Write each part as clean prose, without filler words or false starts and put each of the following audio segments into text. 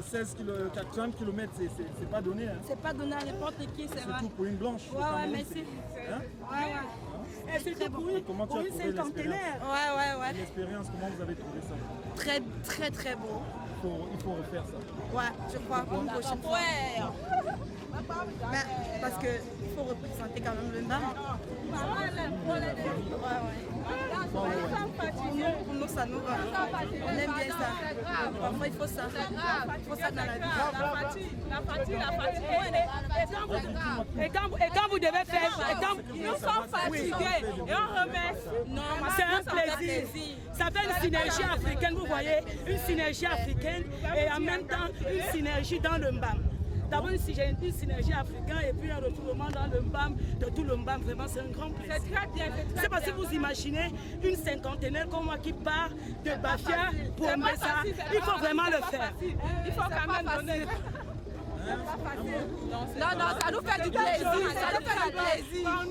16 30 km, c'est pas donné. Hein. C'est pas donné à n'importe qui, c'est vrai. Surtout pour une blanche. Ouais, merci. Hein? Ouais. Et surtout pour une cinquantenaire. Ouais. L'expérience, comment vous avez trouvé ça? Très beau. Il faut refaire ça. Ouais, je crois. Une prochaine fois. Mais parce qu'il faut représenter quand même le Mbam. Pour nous, ça nous va. On aime bien ça. Parfois, il faut ça. Il faut ça dans la vie. La fatigue. Et quand vous devez faire, nous sommes fatigués et on remercie. C'est un plaisir. Ça fait une synergie africaine, vous voyez, une synergie africaine et en même temps une synergie dans le Mbam. D'abord une synergie africaine et puis un retournement dans le Mbam, de tout le Mbam, vraiment c'est un grand plaisir. C'est très bien. C'est parce que vous imaginez une cinquantenaire comme moi qui part de Bafia pour Mbessa, il faut vraiment le faire. Il faut quand même donner. Non, ça nous fait du plaisir.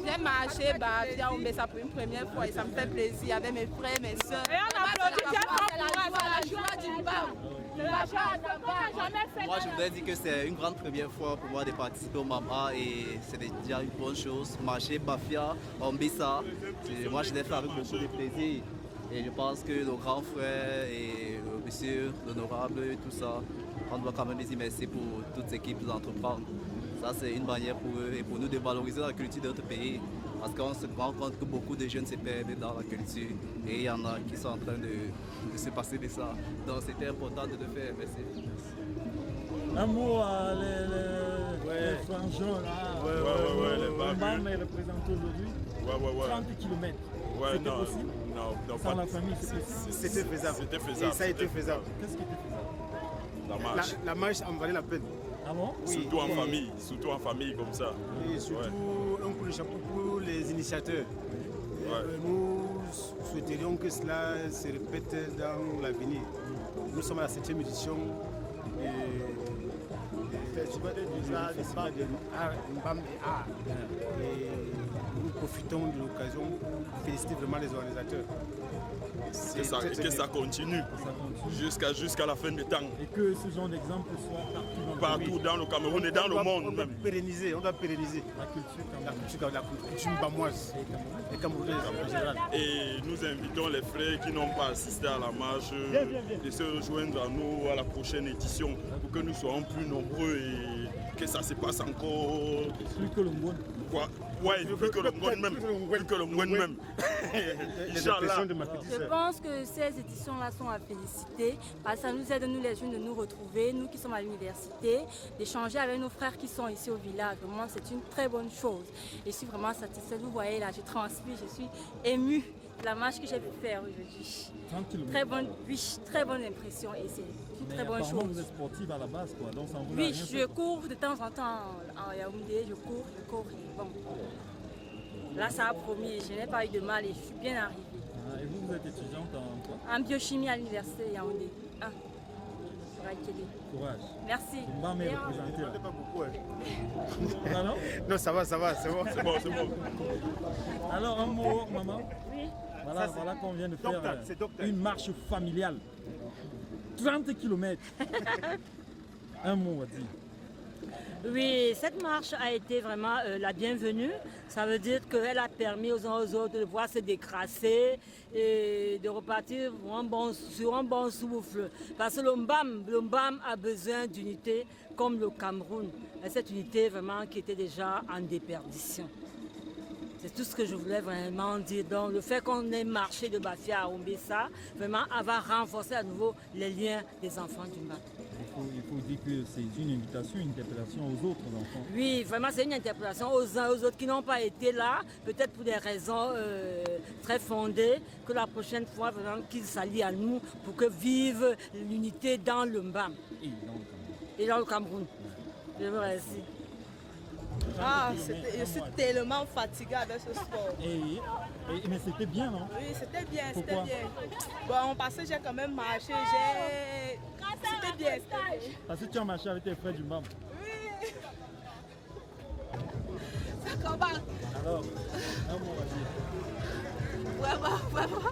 J'ai marché Bafia Mbessa pour une première fois et ça me fait plaisir avec mes frères, mes soeurs. Et on applaudit bien pour la joie du Mbam. Moi, je voudrais dire que c'est une grande première fois pour moi de participer au Mama et c'est déjà une bonne chose. Marcher Bafia, Mbessa, moi je l'ai fait avec beaucoup de plaisir. Et je pense que nos grands frères et monsieur l'honorable, tout ça, on doit quand même les remercier pour toute cette équipe d'entreprendre. Ça, c'est une manière pour eux et pour nous de valoriser la culture de notre pays. Parce qu'on se rend compte que beaucoup de jeunes se perdent dans la culture et il y en a qui sont en train de se passer de ça. Donc c'était important de le faire. Merci. Un mot à les frangins là. Les Mbam est représenté aujourd'hui. 30 km. C'était possible? Non, sans la famille, c'est possible. C'était faisable. Et ça a été faisable. Qu'est-ce qui était faisable? La marche en valait la peine. Ah bon? Oui, surtout en famille comme ça. Et surtout un coup de chapeau pour les initiateurs. Nous souhaiterions que cela se répète dans l'avenir. Nous sommes à la 7e édition du festival de Mbam et Art. Et nous profitons de l'occasion pour féliciter vraiment les organisateurs. Que ça continue jusqu'à la fin du temps. Et que ce genre d'exemple soit partout dans le Cameroun et dans le monde. On doit pérenniser la culture mbamoise et camerounaise en général. Et nous invitons les frères qui n'ont pas assisté à la marche de se rejoindre à nous à la prochaine édition pour que nous soyons plus nombreux et que ça se passe encore. Plus que le monde. Ouais, plus que le monde même. Je pense que ces éditions-là sont à féliciter parce que ça nous aide, nous les jeunes, de nous retrouver, nous qui sommes à l'université, d'échanger avec nos frères qui sont ici au village. Vraiment, c'est une très bonne chose. Et je suis vraiment satisfaite. Vous voyez là, je transpire, je suis émue de la marche que j'ai pu faire aujourd'hui. Très bonne impression et c'est une très bonne chose. Vous êtes sportive à la base, quoi. Donc ça en oui, je cours de temps en temps en Yaoundé, je cours. Bon. Là, ça a promis, je n'ai pas eu de mal et je suis bien arrivée. Et vous êtes étudiante en quoi? En biochimie à l'université de Yaoundé. Courage. Merci. Mbam est représenté là. Pas beaucoup, Non, ça va, c'est bon. Alors un mot, maman. Oui. Voilà qu'on vient de faire une marche familiale. 30 km. Un mot, on va dire. Oui, cette marche a été vraiment la bienvenue. Ça veut dire qu'elle a permis aux uns aux autres de pouvoir se décrasser et de repartir sur un bon souffle. Parce que le Mbam a besoin d'unité comme le Cameroun. Et cette unité vraiment qui était déjà en déperdition. C'est tout ce que je voulais vraiment dire. Donc le fait qu'on ait marché de Bafia à Mbessa, vraiment va renforcer à nouveau les liens des enfants du Mbam. Il faut dire que c'est une invitation, une interpellation aux autres enfants. Oui, vraiment c'est une interpellation aux uns aux autres qui n'ont pas été là, peut-être pour des raisons très fondées, que la prochaine fois vraiment qu'ils s'allient à nous pour que vive l'unité dans le Mbam. Et dans le Cameroun. Je vous remercie. Je suis tellement fatiguée avec ce sport. Mais c'était bien, non? Oui, c'était bien, Pourquoi? Bon, parce que j'ai quand même marché, c'était bien. Parce que tu as marché avec tes frères du Mbam. Oui. Ça commence. Alors, un mot à dire. Vraiment.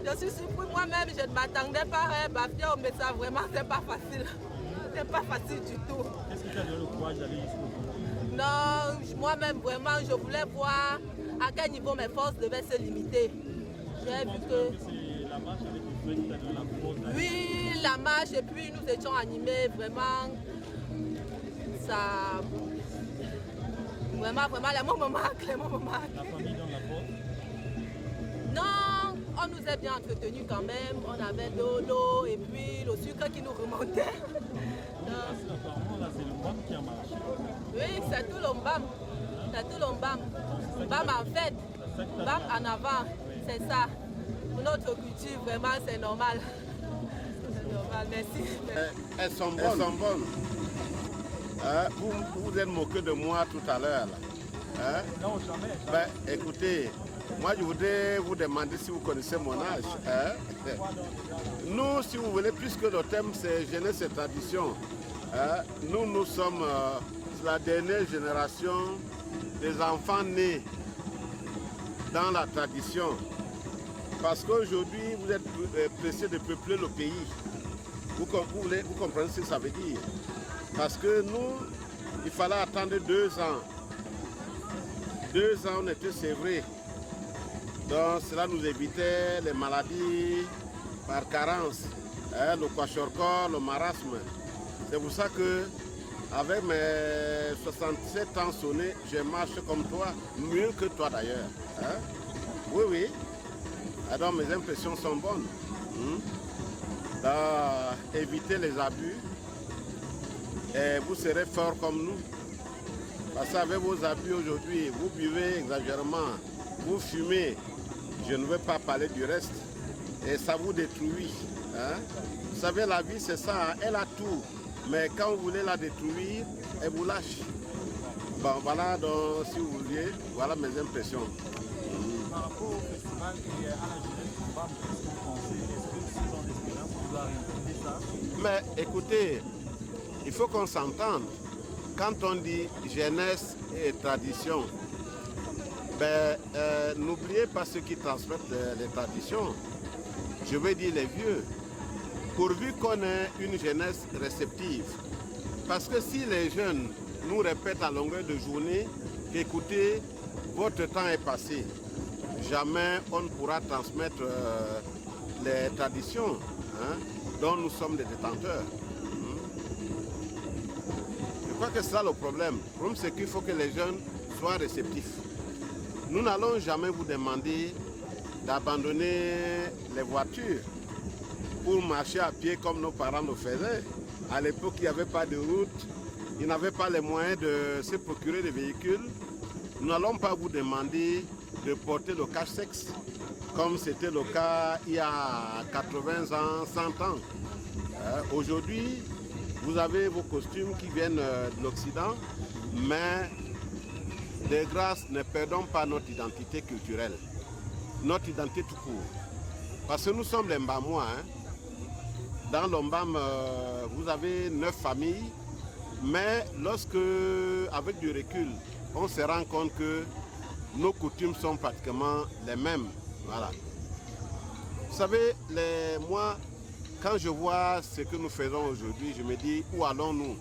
Je suis surpris moi-même, je ne m'attendais pas à Bafia, mais ça vraiment, c'est pas facile. C'était pas facile du tout. Qu'est-ce qui t'a donné le courage d'aller jusqu'au bout? Non, moi-même, vraiment, je voulais voir à quel niveau mes forces devaient se limiter. J'ai vu que... C'est la marche avec les frères qui t'a donné la force d'aller. Oui, la marche, et puis nous étions animés, vraiment, ça... Vraiment, les mots me marquent, les mots me marquent. La famille donne la force? Non, on nous a bien entretenus quand même, on avait de l'eau et puis le sucre qui nous remontait. Apparemment, là, c'est le mbam qui a marché. Oui, c'est tout le mbam. C'est tout le mbam. Mbam en fait, mbam en avant, c'est ça. Pour notre culture, vraiment, c'est normal. C'est normal, merci. Elles sont bonnes. Elles sont bonnes. Hein? Vous êtes moqué de moi tout à l'heure. Hein? Non, jamais. Ben, écoutez, moi je voudrais vous demander si vous connaissez mon âge. Hein? Nous, si vous voulez, puisque le thème c'est jeunesse et tradition, hein? Nous sommes la dernière génération des enfants nés dans la tradition. Parce qu'aujourd'hui, vous êtes pressés de peupler le pays. Vous comprenez ce que ça veut dire? Parce que nous, il fallait attendre 2 ans. 2 ans, on était sévrés. Donc cela nous évitait les maladies par carence, hein, le kwashiorkor, le marasme. C'est pour ça que, avec mes 67 ans sonnés, je marche comme toi, mieux que toi d'ailleurs. Hein? Oui, oui. Alors mes impressions sont bonnes. Évitez les abus. Et vous serez forts comme nous. Parce qu'avec vos abus aujourd'hui, vous buvez exagérément, vous fumez, je ne veux pas parler du reste, et ça vous détruit. Hein? Vous savez, la vie c'est ça, elle a tout, mais quand vous voulez la détruire, elle vous lâche. Bon, voilà, donc, si vous vouliez, voilà mes impressions. Par rapport au festival et à la jeunesse du mbam, qu'est-ce que vous pensez? Est-ce que 6 ans d'expérience vous a réinvité ça? Mais écoutez, il faut qu'on s'entende. Quand on dit jeunesse et tradition, ben, n'oubliez pas ceux qui transmettent les traditions. Je veux dire les vieux. Pourvu qu'on ait une jeunesse réceptive. Parce que si les jeunes nous répètent à longueur de journée qu'écoutez, votre temps est passé, jamais on ne pourra transmettre les traditions, hein, dont nous sommes des détenteurs. Je crois que c'est ça le problème. Le problème, c'est qu'il faut que les jeunes soient réceptifs. Nous n'allons jamais vous demander d'abandonner les voitures pour marcher à pied comme nos parents le faisaient. À l'époque, il n'y avait pas de route, ils n'avaient pas les moyens de se procurer des véhicules. Nous n'allons pas vous demander de porter le cache-sexe comme c'était le cas il y a 80 ans, 100 ans. Aujourd'hui, vous avez vos costumes qui viennent de l'Occident, mais de grâce, ne perdons pas notre identité culturelle, notre identité tout court. Parce que nous sommes les Mbamois. Hein. Dans le Mbam, vous avez 9 familles, mais lorsque, avec du recul, on se rend compte que nos coutumes sont pratiquement les mêmes. Voilà. Vous savez, moi, quand je vois ce que nous faisons aujourd'hui, je me dis, où allons-nous?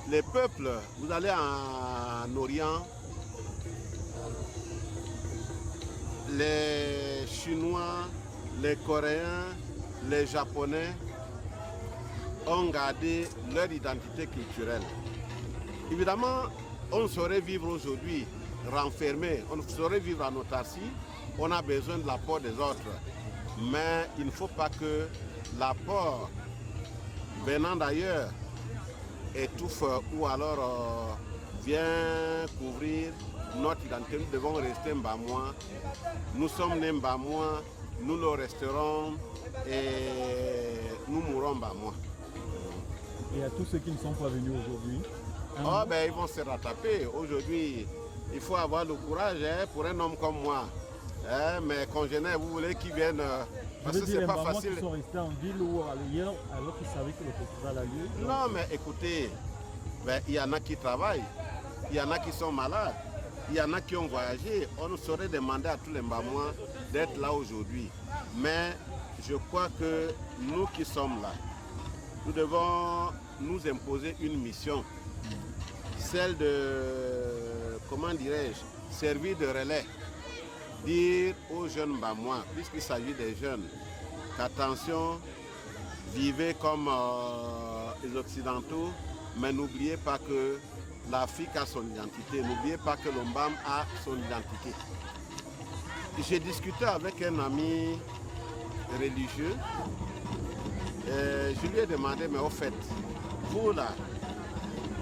Les peuples, vous allez en Orient, les Chinois, les Coréens, les Japonais ont gardé leur identité culturelle. Évidemment, on saurait vivre aujourd'hui renfermé, on saurait vivre en autarcie, on a besoin de l'apport des autres. Mais il ne faut pas que l'apport venant d'ailleurs étouffe ou alors vient couvrir notre identité. Nous devons rester Mbamois. Nous sommes nés Mbamois, nous le resterons et nous mourrons Mbamois. Et à tous ceux qui ne sont pas venus aujourd'hui? Oh, ben, ils vont se rattraper. Aujourd'hui, il faut avoir le courage hein, pour un homme comme moi. Hein, mes congénères, vous voulez qu'ils viennent... Parce que c'est pas facile. Qui sont restés en ville ou ailleurs alors qu'ils savaient que le festival a lieu? Non, mais écoutez, ben, il y en a qui travaillent, il y en a qui sont malades, il y en a qui ont voyagé. On ne saurait demander à tous les Mbamois d'être là aujourd'hui. Mais je crois que nous qui sommes là, nous devons nous imposer une mission. Celle de, comment dirais-je, servir de relais. Dire aux jeunes Bamois, puisqu'il s'agit des jeunes, qu'attention, vivez comme les Occidentaux, mais n'oubliez pas que l'Afrique a son identité, n'oubliez pas que l'Ombam a son identité. J'ai discuté avec un ami religieux, et je lui ai demandé, mais au fait, vous là,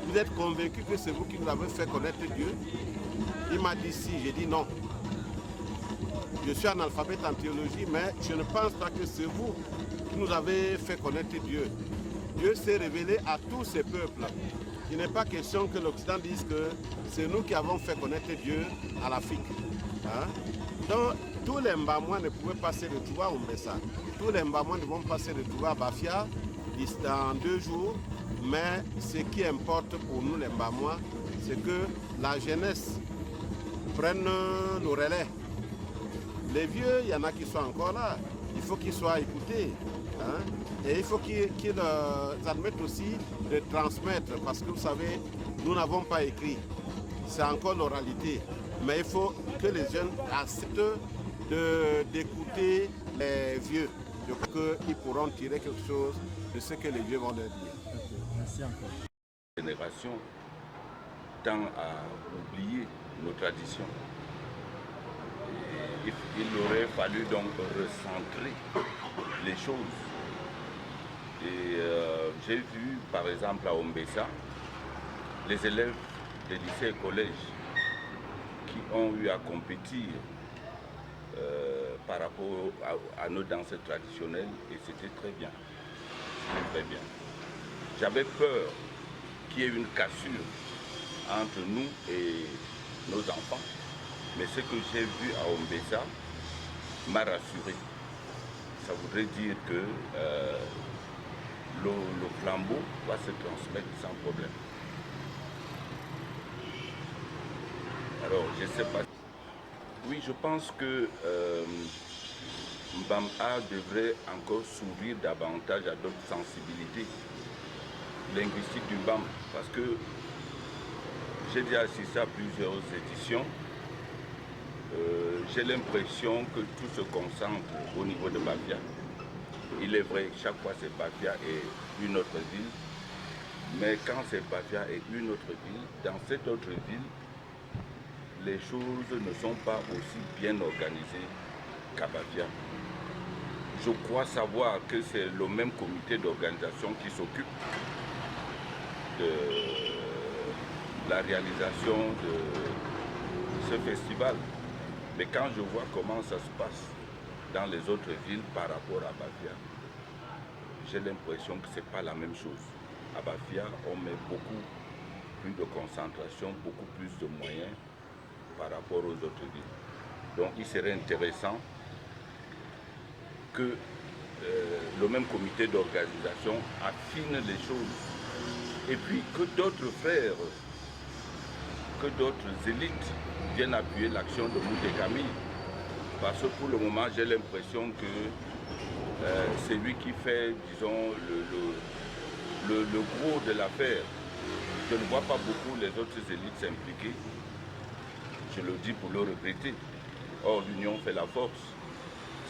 vous êtes convaincu que c'est vous qui nous avez fait connaître Dieu? Il m'a dit si, j'ai dit non. Je suis analphabète en théologie, mais je ne pense pas que c'est vous qui nous avez fait connaître Dieu. Dieu s'est révélé à tous ces peuples. Il n'est pas question que l'Occident dise que c'est nous qui avons fait connaître Dieu à l'Afrique. Hein? Donc, tous les Mbamois ne pouvaient passer le Touba à Ombessa. Tous les Mbamois ne vont passer le Touba à Bafia dans 2 jours. Mais ce qui importe pour nous, les Mbamois, c'est que la jeunesse prenne le relais. Les vieux, il y en a qui sont encore là. Il faut qu'ils soient écoutés. Hein? Et il faut qu'ils admettent aussi de transmettre. Parce que vous savez, nous n'avons pas écrit. C'est encore l'oralité. Mais il faut que les jeunes acceptent d'écouter les vieux. Je crois qu'ils pourront tirer quelque chose de ce que les vieux vont leur dire. Okay. Merci encore. La génération tend à oublier nos traditions. Il aurait fallu donc recentrer les choses. Et j'ai vu par exemple à Ombessa, les élèves des lycées et collèges qui ont eu à compétir par rapport à nos danses traditionnelles, et c'était très bien. Très bien. J'avais peur qu'il y ait une cassure entre nous et nos enfants. Mais ce que j'ai vu à Ombessa m'a rassuré. Ça voudrait dire que le flambeau va se transmettre sans problème. Alors, je ne sais pas. Oui, je pense que Mbam-A devrait encore s'ouvrir davantage à d'autres sensibilités linguistiques du Mbam, parce que j'ai déjà assisté à plusieurs éditions. J'ai l'impression que tout se concentre au niveau de Bafia. Il est vrai que chaque fois c'est Bafia et une autre ville, mais quand c'est Bafia et une autre ville, dans cette autre ville, les choses ne sont pas aussi bien organisées qu'à Bafia. Je crois savoir que c'est le même comité d'organisation qui s'occupe de la réalisation de ce festival. Mais quand je vois comment ça se passe dans les autres villes par rapport à Bafia, j'ai l'impression que ce n'est pas la même chose. À Bafia, on met beaucoup plus de concentration, beaucoup plus de moyens par rapport aux autres villes. Donc il serait intéressant que le même comité d'organisation affine les choses. Et puis que d'autres frères, que d'autres élites viennent appuyer l'action de Moutekami. Parce que pour le moment, j'ai l'impression que c'est lui qui fait, disons, le gros de l'affaire. Je ne vois pas beaucoup les autres élites s'impliquer. Je le dis pour le regretter. Or, l'union fait la force.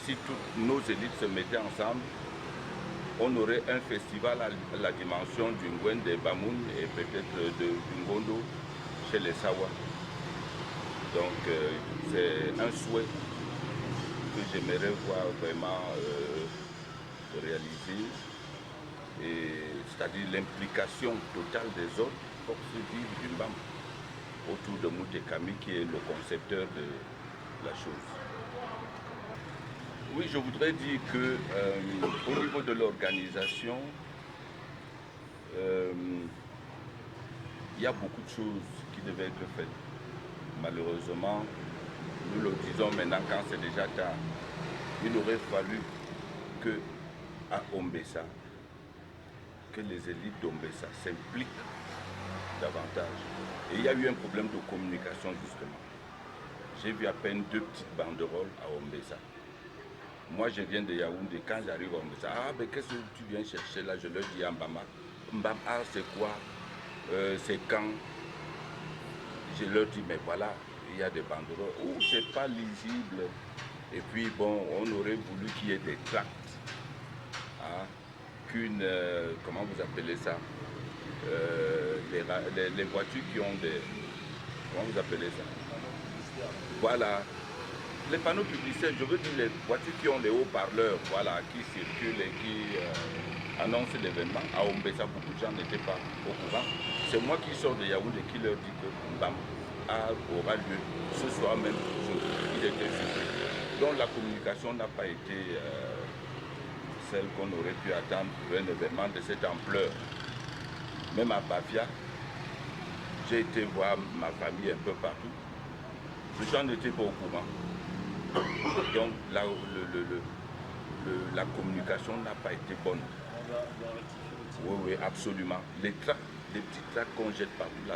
Si toutes nos élites se mettaient ensemble, on aurait un festival à la dimension du Ngwen de Bamoun et peut-être de Ngondo chez les Sawa. Donc c'est un souhait que j'aimerais voir vraiment réalisé, c'est-à-dire l'implication totale des autres forces vives du Mbam autour de Moutekami qui est le concepteur de la chose. Oui, je voudrais dire qu'au niveau de l'organisation, il y a beaucoup de choses qui devaient être faites. Malheureusement, nous le disons maintenant quand c'est déjà tard, il aurait fallu que à Ombessa, que les élites d'Ombessa s'impliquent davantage. Et il y a eu un problème de communication justement. J'ai vu à peine 2 petites banderoles à Ombessa. Moi, je viens de Yaoundé. Quand j'arrive, on me dit, ah, mais qu'est-ce que tu viens chercher là? Je leur dis à Mbama. Mbama, c'est quoi? C'est quand? Je leur dis, mais voilà, il y a des banderoles. Oh, c'est pas lisible. Et puis, bon, on aurait voulu qu'il y ait des tracts. Hein, comment vous appelez ça? Les voitures qui ont des... Comment vous appelez ça? Voilà. Les panneaux publicitaires, je veux dire les voitures qui ont des haut-parleurs, voilà, qui circulent et qui annoncent l'événement. À Ombessa, beaucoup de gens n'étaient pas au courant. C'est moi qui sors de Yaoundé qui leur dis que Mbam aura lieu ce soir même. Il était surpris. Donc la communication n'a pas été celle qu'on aurait pu attendre pour un événement de cette ampleur. Même à Bafia, j'ai été voir ma famille un peu partout. Les gens n'étaient pas au courant. Donc la communication n'a pas été bonne. Oui, absolument. Les petits tracts qu'on jette partout là,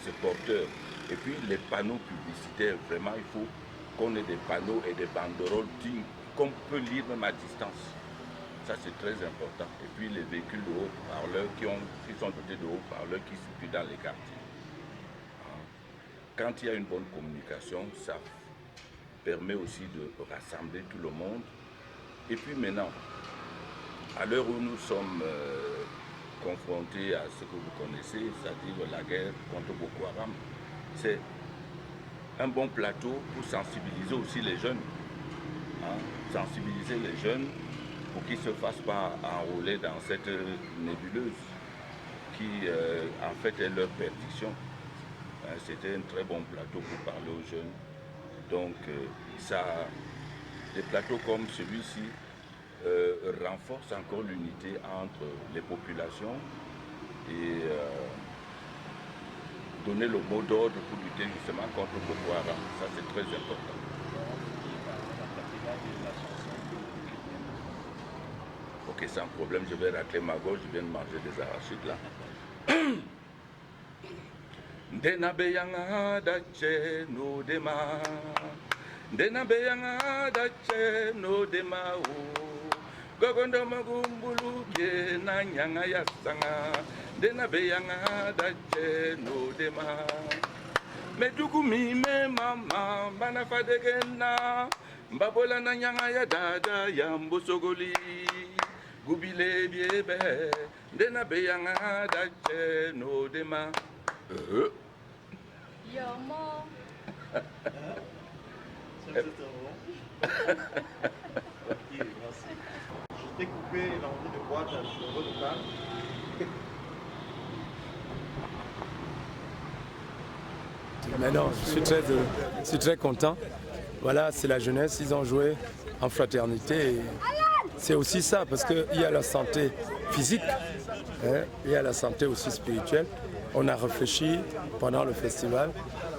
c'est porteur. Et puis les panneaux publicitaires, vraiment, il faut qu'on ait des panneaux et des banderoles dignes qu'on peut lire même à distance. Ça, c'est très important. Et puis les véhicules de haut-parleurs qui sont dotés de haut-parleurs qui circulent dans les quartiers. Quand il y a une bonne communication, ça permet aussi de rassembler tout le monde. Et puis maintenant, à l'heure où nous sommes confrontés à ce que vous connaissez, c'est-à-dire la guerre contre Boko Haram, c'est un bon plateau pour sensibiliser aussi les jeunes. Sensibiliser les jeunes pour qu'ils ne se fassent pas enrôler dans cette nébuleuse qui en fait est leur perdition. C'était un très bon plateau pour parler aux jeunes. Donc, des plateaux comme celui-ci renforcent encore l'unité entre les populations et donner le mot d'ordre pour lutter justement contre Boko Haram. Ça, c'est très important. Ok, sans problème, je vais racler ma gorge, je viens de manger des arachides là. Dena beyanga dache no dema, dena beyanga dache no dema o. Gogondo magumbulu ye na nyanga ya sanga, dena beyanga dache no dema. Meduku mi me mama bana fadegena, mbabola na nyanga ya dada ya mbosogoli. Gubile biebe, dena beyanga dache no dema. Yomo. Ok, merci. Je t'ai coupé l'envie de boire ta cheveux local. Maintenant, je suis très content. Voilà, c'est la jeunesse, ils ont joué en fraternité. C'est aussi ça, parce qu'il y a la santé physique, il y a la santé aussi spirituelle. On a réfléchi pendant le festival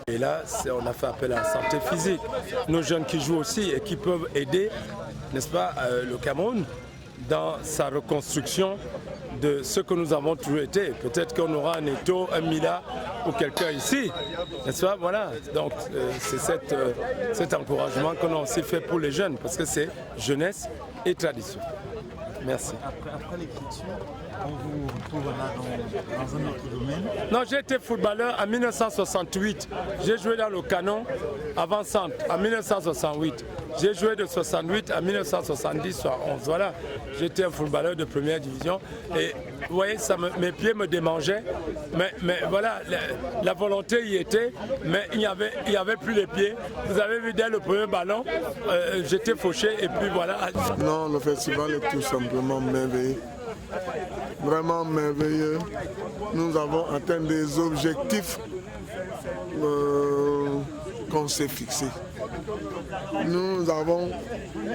et là, on a fait appel à la santé physique. Nos jeunes qui jouent aussi et qui peuvent aider, n'est-ce pas, le Cameroun dans sa reconstruction de ce que nous avons toujours été. Peut-être qu'on aura un Eto, un Mila ou quelqu'un ici, n'est-ce pas? Voilà, donc c'est cet encouragement qu'on a aussi fait pour les jeunes, parce que c'est jeunesse et tradition. Merci. Après l'écriture, on vous retrouvera dans un autre domaine? Non, j'ai été footballeur en 1968. J'ai joué dans le Canon avant-centre en 1968. J'ai joué de 68 à 1970, soit 11. Voilà, j'étais un footballeur de première division. Et vous voyez, mes pieds me démangeaient. Mais voilà, la volonté y était, mais il n'y avait plus les pieds. Vous avez vu dès le premier ballon, j'étais fauché et puis voilà. Non, le festival est tout simplement merveilleux. Vraiment merveilleux. Nous avons atteint des objectifs qu'on s'est fixés. Nous avons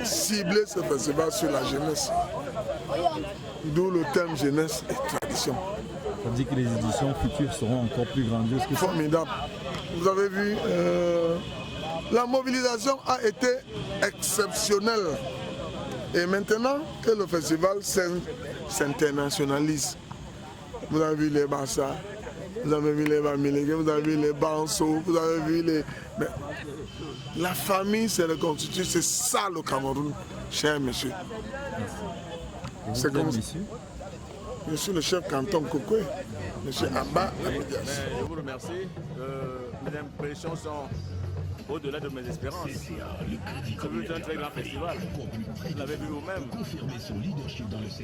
ciblé ce festival sur la jeunesse. D'où le thème jeunesse et tradition. Ça veut dire que les éditions futures seront encore plus grandioses que ça. Formidable. Vous avez vu, la mobilisation a été exceptionnelle. Et maintenant que le festival s'internationalise, vous avez vu les Barça, vous avez vu les Bamileke, vous avez vu les Banso, vous avez vu les... Mais la famille, c'est le constitue, c'est ça le Cameroun, cher monsieur. C'est comme ça. Je suis le chef canton Kokwe, monsieur Abba Abdias. Je vous remercie. Mes impressions sont au-delà de mes espérances. C'est un très grand festival. Vous l'avez vu vous-même.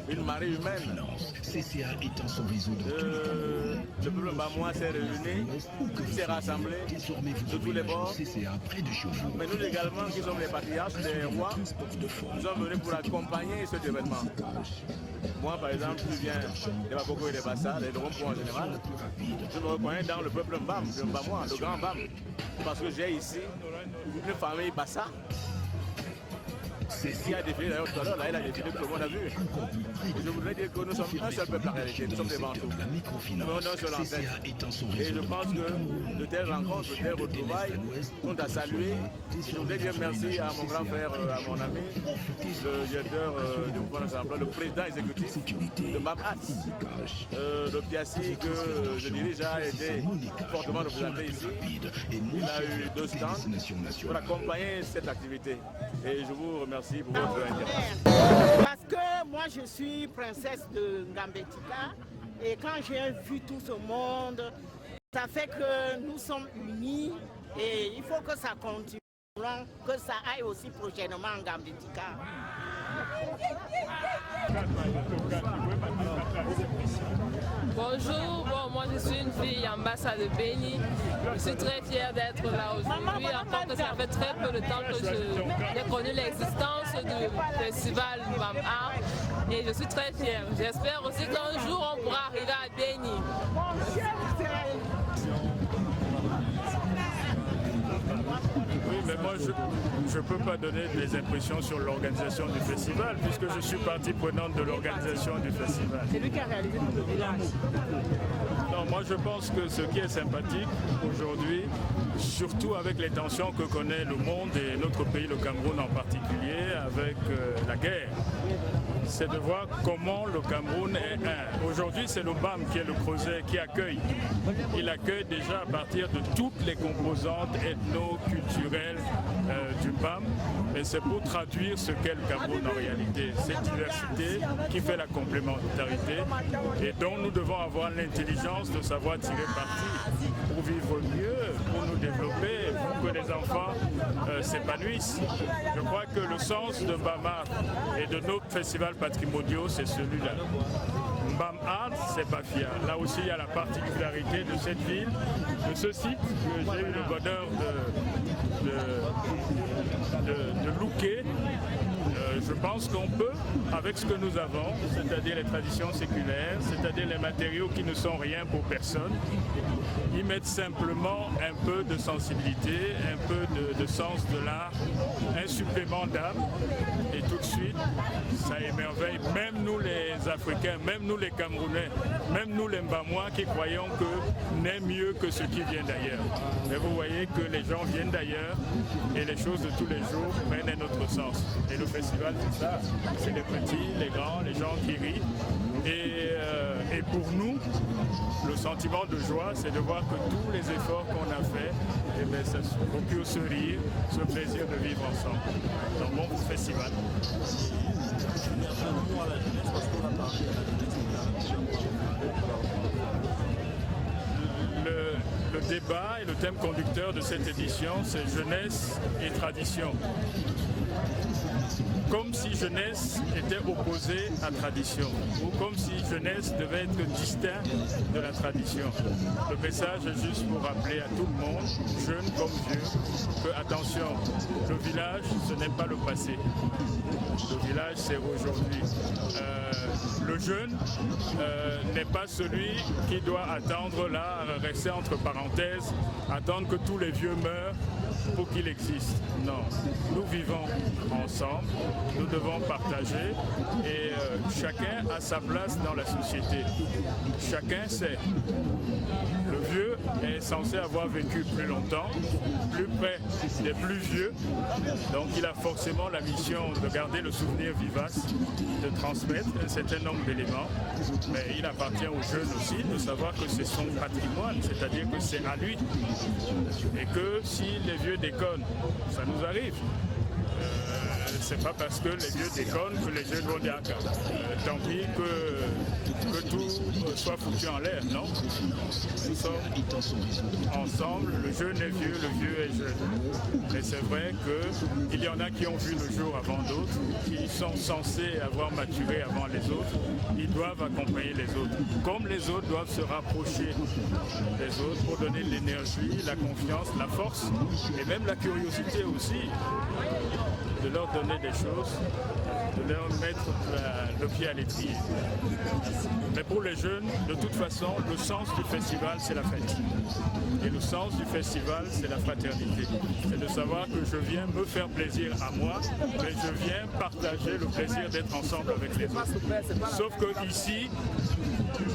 Une marée humaine. Le peuple bamois s'est réuni, s'est rassemblé de tous les bords. Mais nous également, qui sommes les patriarches, les rois, nous sommes venus pour accompagner cet événement. Moi, par exemple, je viens des Bakoko et des Bassa, des Lompo en général. Je me reconnais dans le peuple Mbam, le Mbamois, le grand Mbam. Parce que j'ai ici une famille Bassa qui a défilé d'ailleurs tout à l'heure, là il a défilé que tout le monde a vu. Je voudrais dire que nous sommes un seul peuple en réalité, nous sommes des Bantous. Nous avons un seul ancêtre. Et je pense que de telles rencontres, de telles retrouvailles sont à saluer. Je voudrais dire merci à mon grand frère, à mon ami, le directeur du mouvement national, le président exécutif de MAPAT, le Piassi que je dirige a été fortement représenté ici. Il a eu 2 stands pour accompagner cette activité. Et je vous remercie pour votre intérêt. Parce que moi je suis princesse de Ngambetika et quand j'ai vu tout ce monde, ça fait que nous sommes unis et il faut que ça continue, que ça aille aussi prochainement en Ngambetika. Bonjour, moi je suis une fille ambassade de Béni. Je suis très fière d'être là aujourd'hui, encore que ça fait très peu de temps que j'ai connu l'existence du festival Mbam Art et je suis très fière. J'espère aussi qu'un jour on pourra arriver à Béni. Oui, mais moi je ne peux pas donner des impressions sur l'organisation du festival puisque je suis partie prenante de l'organisation du festival. C'est lui qui a réalisé tout le village. Non, moi je pense que ce qui est sympathique aujourd'hui, surtout avec les tensions que connaît le monde et notre pays, le Cameroun en particulier, avec la guerre, c'est de voir comment le Cameroun est un. Aujourd'hui, c'est le BAM qui est le creuset, qui accueille. Il accueille déjà à partir de toutes les composantes ethno-culturelles du BAM. Et c'est pour traduire ce qu'est le Cameroun en réalité. Cette diversité qui fait la complémentarité et dont nous devons avoir l'intelligence de savoir tirer parti pour vivre mieux, pour nous développer, pour que les enfants s'épanouissent. Je crois que le sens de Mbam et de nos festivals patrimoniaux, c'est celui-là. Mbam Art, c'est Bafia. Là aussi, il y a la particularité de cette ville, de ce site que j'ai eu le bonheur de looker. Je pense qu'on peut, avec ce que nous avons, c'est-à-dire les traditions séculaires, c'est-à-dire les matériaux qui ne sont rien pour personne, y mettre simplement un peu de sensibilité, un peu de sens de l'art, un supplément d'âme, et tout de suite, ça émerveille. Même nous les Africains, même nous les Camerounais, même nous les Mbamois qui croyons que n'est mieux que ce qui vient d'ailleurs. Mais vous voyez que les gens viennent d'ailleurs et les choses de tous les jours prennent un autre sens. Et le festival, c'est ça. C'est les petits, les grands, les gens qui rient. Et pour nous, le sentiment de joie, c'est de voir que tous les efforts qu'on a faits, eh bien, ça procure ce rire, ce plaisir de vivre ensemble. Donc bon festival. Le débat et le thème conducteur de cette édition, c'est jeunesse et tradition. Comme si jeunesse était opposée à tradition, ou comme si jeunesse devait être distinct de la tradition. Le message est juste pour rappeler à tout le monde, jeunes comme vieux, que attention, le village, ce n'est pas le passé. Le village, c'est aujourd'hui. Le jeune n'est pas celui qui doit attendre là, rester entre parenthèses, attendre que tous les vieux meurent pour qu'il existe. Non, nous vivons ensemble, nous devons partager et chacun a sa place dans la société. Chacun sait. Le vieux est censé avoir vécu plus longtemps, plus près des plus vieux, donc il a forcément la mission de garder le souvenir vivace, de transmettre un certain nombre d'éléments, mais il appartient aux jeunes aussi de savoir que c'est son patrimoine, c'est-à-dire que c'est à lui, et que si les vieux déconnent, ça nous arrive. C'est pas parce que les vieux déconnent que les jeunes vont dire tant pis que tout soit foutu en l'air, non? Nous sommes ensemble, le jeune est vieux, le vieux est jeune. Et c'est vrai qu'il y en a qui ont vu le jour avant d'autres, qui sont censés avoir maturé avant les autres, ils doivent accompagner les autres. Comme les autres doivent se rapprocher des autres pour donner l'énergie, la confiance, la force et même la curiosité aussi. De leur donner des choses, de leur mettre le pied à l'étrier. Mais pour les jeunes, de toute façon, le sens du festival, c'est la fête. Et le sens du festival, c'est la fraternité. C'est de savoir que je viens me faire plaisir à moi, mais je viens partager le plaisir d'être ensemble avec les autres. Sauf que ici,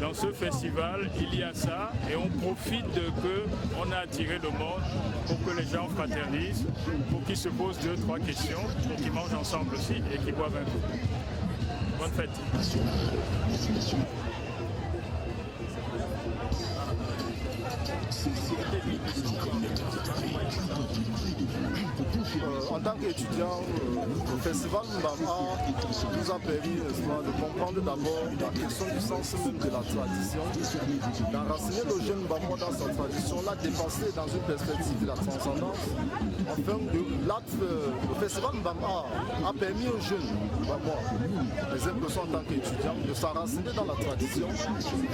dans ce festival, il y a ça et on profite de que on a attiré le monde pour que les gens fraternisent, pour qu'ils se posent 2-3 questions, pour qu'ils mangent ensemble aussi et qu'ils boivent un coup. Bonne fête. En tant qu'étudiant, le festival Mbama nous a permis de comprendre d'abord la question du sens même de la tradition, d'enraciner le jeune Mbama dans sa tradition, la dépasser dans une perspective de la transcendance. Enfin, le festival Mbama a permis aux jeunes Mbama, les impressions en tant qu'étudiants, de s'enraciner dans la tradition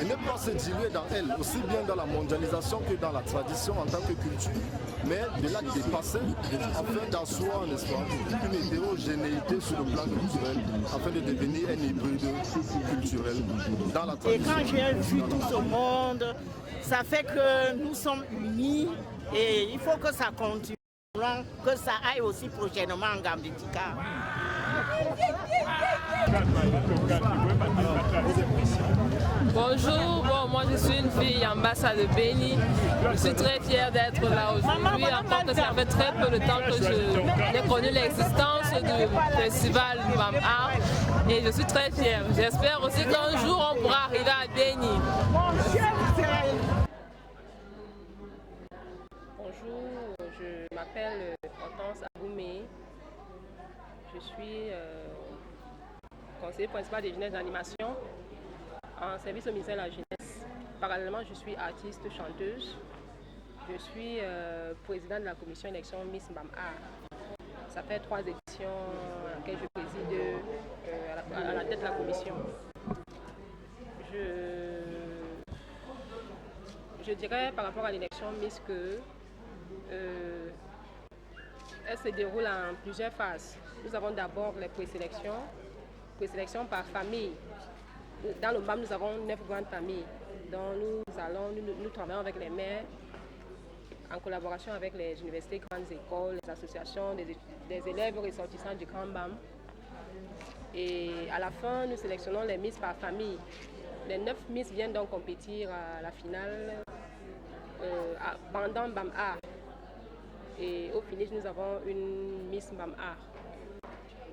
et ne pas se diluer dans elle, aussi bien dans la mondialisation que dans la tradition en tant que culture, mais de la dépasser afin d'asseoir une hétérogénéité sur le plan culturel, afin de devenir un hybride culturel dans la tradition. Et quand j'ai vu tout ce monde, ça fait que nous sommes unis et il faut que ça continue, que ça aille aussi prochainement en Gambetika. Bonjour, moi je suis une fille ambassade de Béni. Je suis très fière d'être là aujourd'hui, encore que ça fait très peu de temps que j'ai connu l'existence du festival Mbam-Art et je suis très fière. J'espère aussi qu'un jour on pourra arriver à Béni. Bonjour, je m'appelle Hortense Aboumé. Je suis conseiller principal des jeunesses d'animation en service au ministère de la Jeunesse. Parallèlement, je suis artiste, chanteuse. Je suis présidente de la commission élection Miss Mbam-Art. Ça fait 3 éditions à laquelle je préside à la tête de la commission. Je dirais par rapport à l'élection Miss que elle se déroule en plusieurs phases. Nous avons d'abord les présélections par famille. Dans le MBAM, nous avons 9 grandes familles. Donc nous travaillons avec les maires, en collaboration avec les universités, grandes écoles, les associations des élèves ressortissants du Grand MBAM. Et à la fin, nous sélectionnons les Miss par famille. Les 9 Miss viennent donc compétir à la finale pendant Mbam-Art. Et au finish, nous avons une Miss Mbam-Art.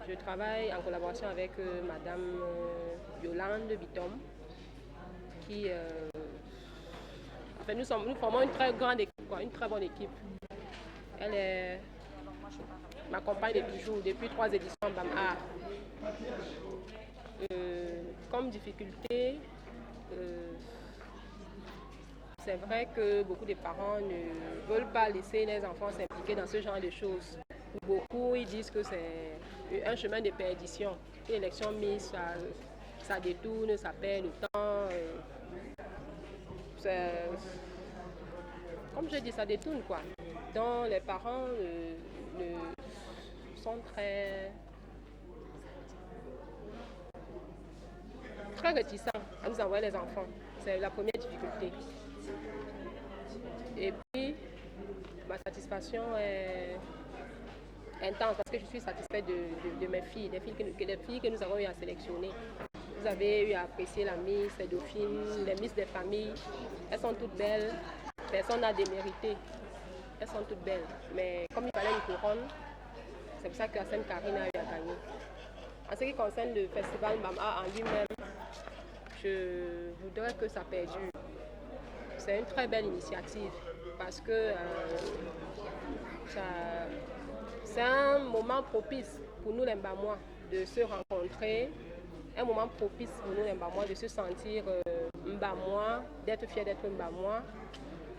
Je travaille en collaboration avec Madame Yolande Bitom, qui nous formons une très grande équipe, une très bonne équipe. Elle m'accompagne depuis 3 éditions Mbam-Art. Comme difficulté, c'est vrai que beaucoup de parents ne veulent pas laisser les enfants s'impliquer dans ce genre de choses. Beaucoup ils disent que c'est un chemin de perdition. L'élection Miss, ça détourne, ça perd le temps. Comme je dis, ça détourne quoi. Donc les parents sont très réticents à nous envoyer les enfants. C'est la première difficulté. Et puis, ma satisfaction est intense parce que je suis satisfaite de mes filles, des filles que nous avons eu à sélectionner. Vous avez eu à apprécier la Miss, les dauphines, les Miss des familles. Elles sont toutes belles. Personne n'a démérité. Elles sont toutes belles. Mais comme il fallait une couronne, c'est pour ça que la Sainte Karine a eu à gagner. En ce qui concerne le festival Mbam-A en lui-même, je voudrais que ça perdure. C'est une très belle initiative parce que c'est un moment propice pour nous les Mbamois de se rencontrer, un moment propice pour nous les Mbamois de se sentir Mbamois, d'être fiers d'être Mbamois,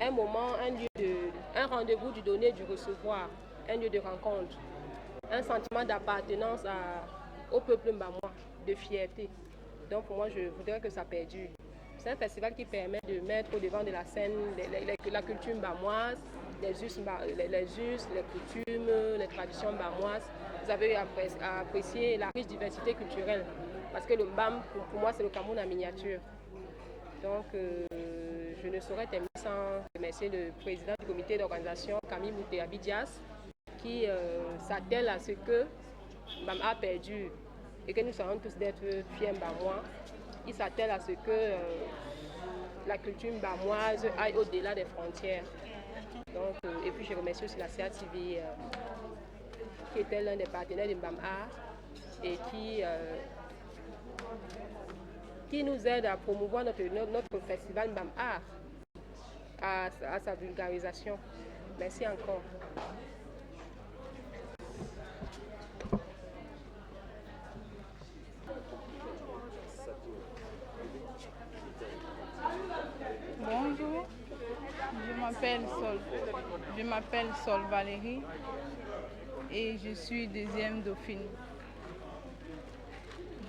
un moment, un rendez-vous du donner et du recevoir, un lieu de rencontre, un sentiment d'appartenance au peuple Mbamois, de fierté. Donc pour moi, je voudrais que ça perdure. C'est un festival qui permet de mettre au devant de la scène la culture mbamoise, les us, les coutumes, les traditions mbamoises. Vous avez apprécié la riche diversité culturelle. Parce que le Mbam, pour moi, c'est le Cameroun en miniature. Donc, je ne saurais terminer sans remercier le président du comité d'organisation, Camille Moutéabi-Dias, qui s'attelle à ce que Mbam-A perdure et que nous serons tous d'être fiers mbamois. Il s'attelle à ce que la culture mbamoise aille au-delà des frontières. Donc, et puis je remercie aussi la CATV qui était l'un des partenaires de Mbam-A et qui nous aide à promouvoir notre festival Mbam-A à sa vulgarisation. Merci encore. Bonjour, je m'appelle Sol Valérie et je suis deuxième dauphine.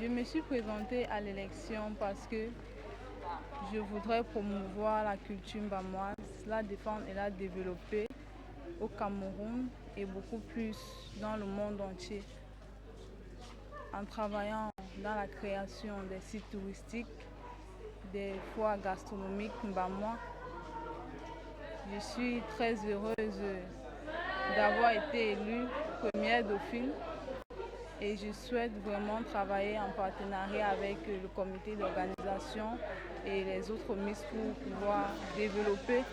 Je me suis présentée à l'élection parce que je voudrais promouvoir la culture mbamoise, la défendre et la développer au Cameroun et beaucoup plus dans le monde entier. En travaillant dans la création des sites touristiques, des foires gastronomiques mbamois. Je suis très heureuse d'avoir été élue première dauphine et je souhaite vraiment travailler en partenariat avec le comité d'organisation et les autres Miss pour pouvoir développer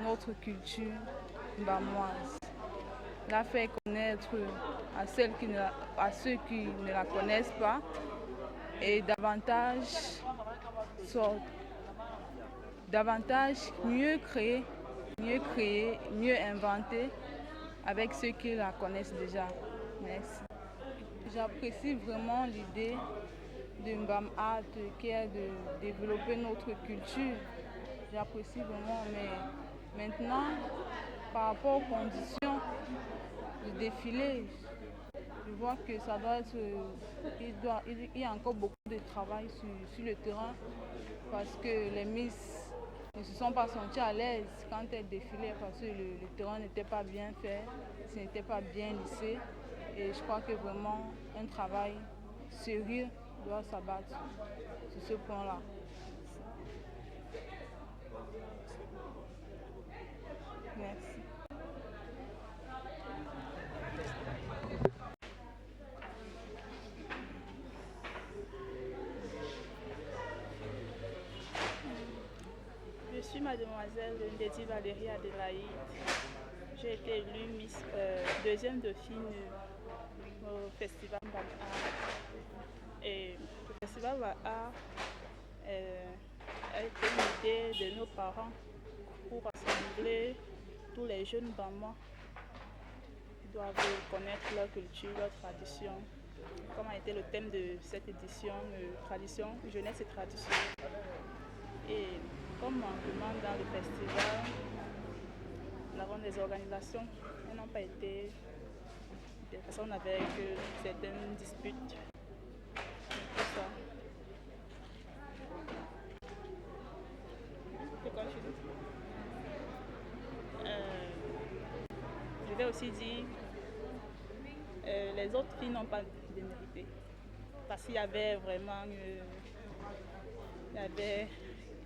notre culture mbamoise. La faire connaître à ceux qui ne la connaissent pas et davantage mieux créer, mieux inventer avec ceux qui la connaissent déjà. Merci. J'apprécie vraiment l'idée de Mbam-A qui est de développer notre culture. J'apprécie vraiment, mais maintenant, par rapport aux conditions du défilé, je vois que ça doit être, il y a encore beaucoup de travail sur le terrain parce que les Miss ne se sont pas senties à l'aise quand elles défilaient parce que le terrain n'était pas bien fait, ce n'était pas bien lissé et je crois que vraiment un travail sérieux doit s'abattre sur ce point-là. Merci. Je suis mademoiselle Ndedi Valérie Adélaïde. J'ai été élue Miss deuxième dauphine au festival Mbam-A. Et le festival Mbam-A a été une idée de nos parents pour rassembler tous les jeunes Mbamois qui doivent connaître leur culture, leur tradition. Comme a été le thème de cette édition, tradition, jeunesse et tradition. Et comme on demande dans le festival, nous avons des organisations, elles n'ont pas été des personnes avec certaines disputes. Tout ça. Je vais aussi dire, les autres filles n'ont pas démérité. Parce qu'il y avait vraiment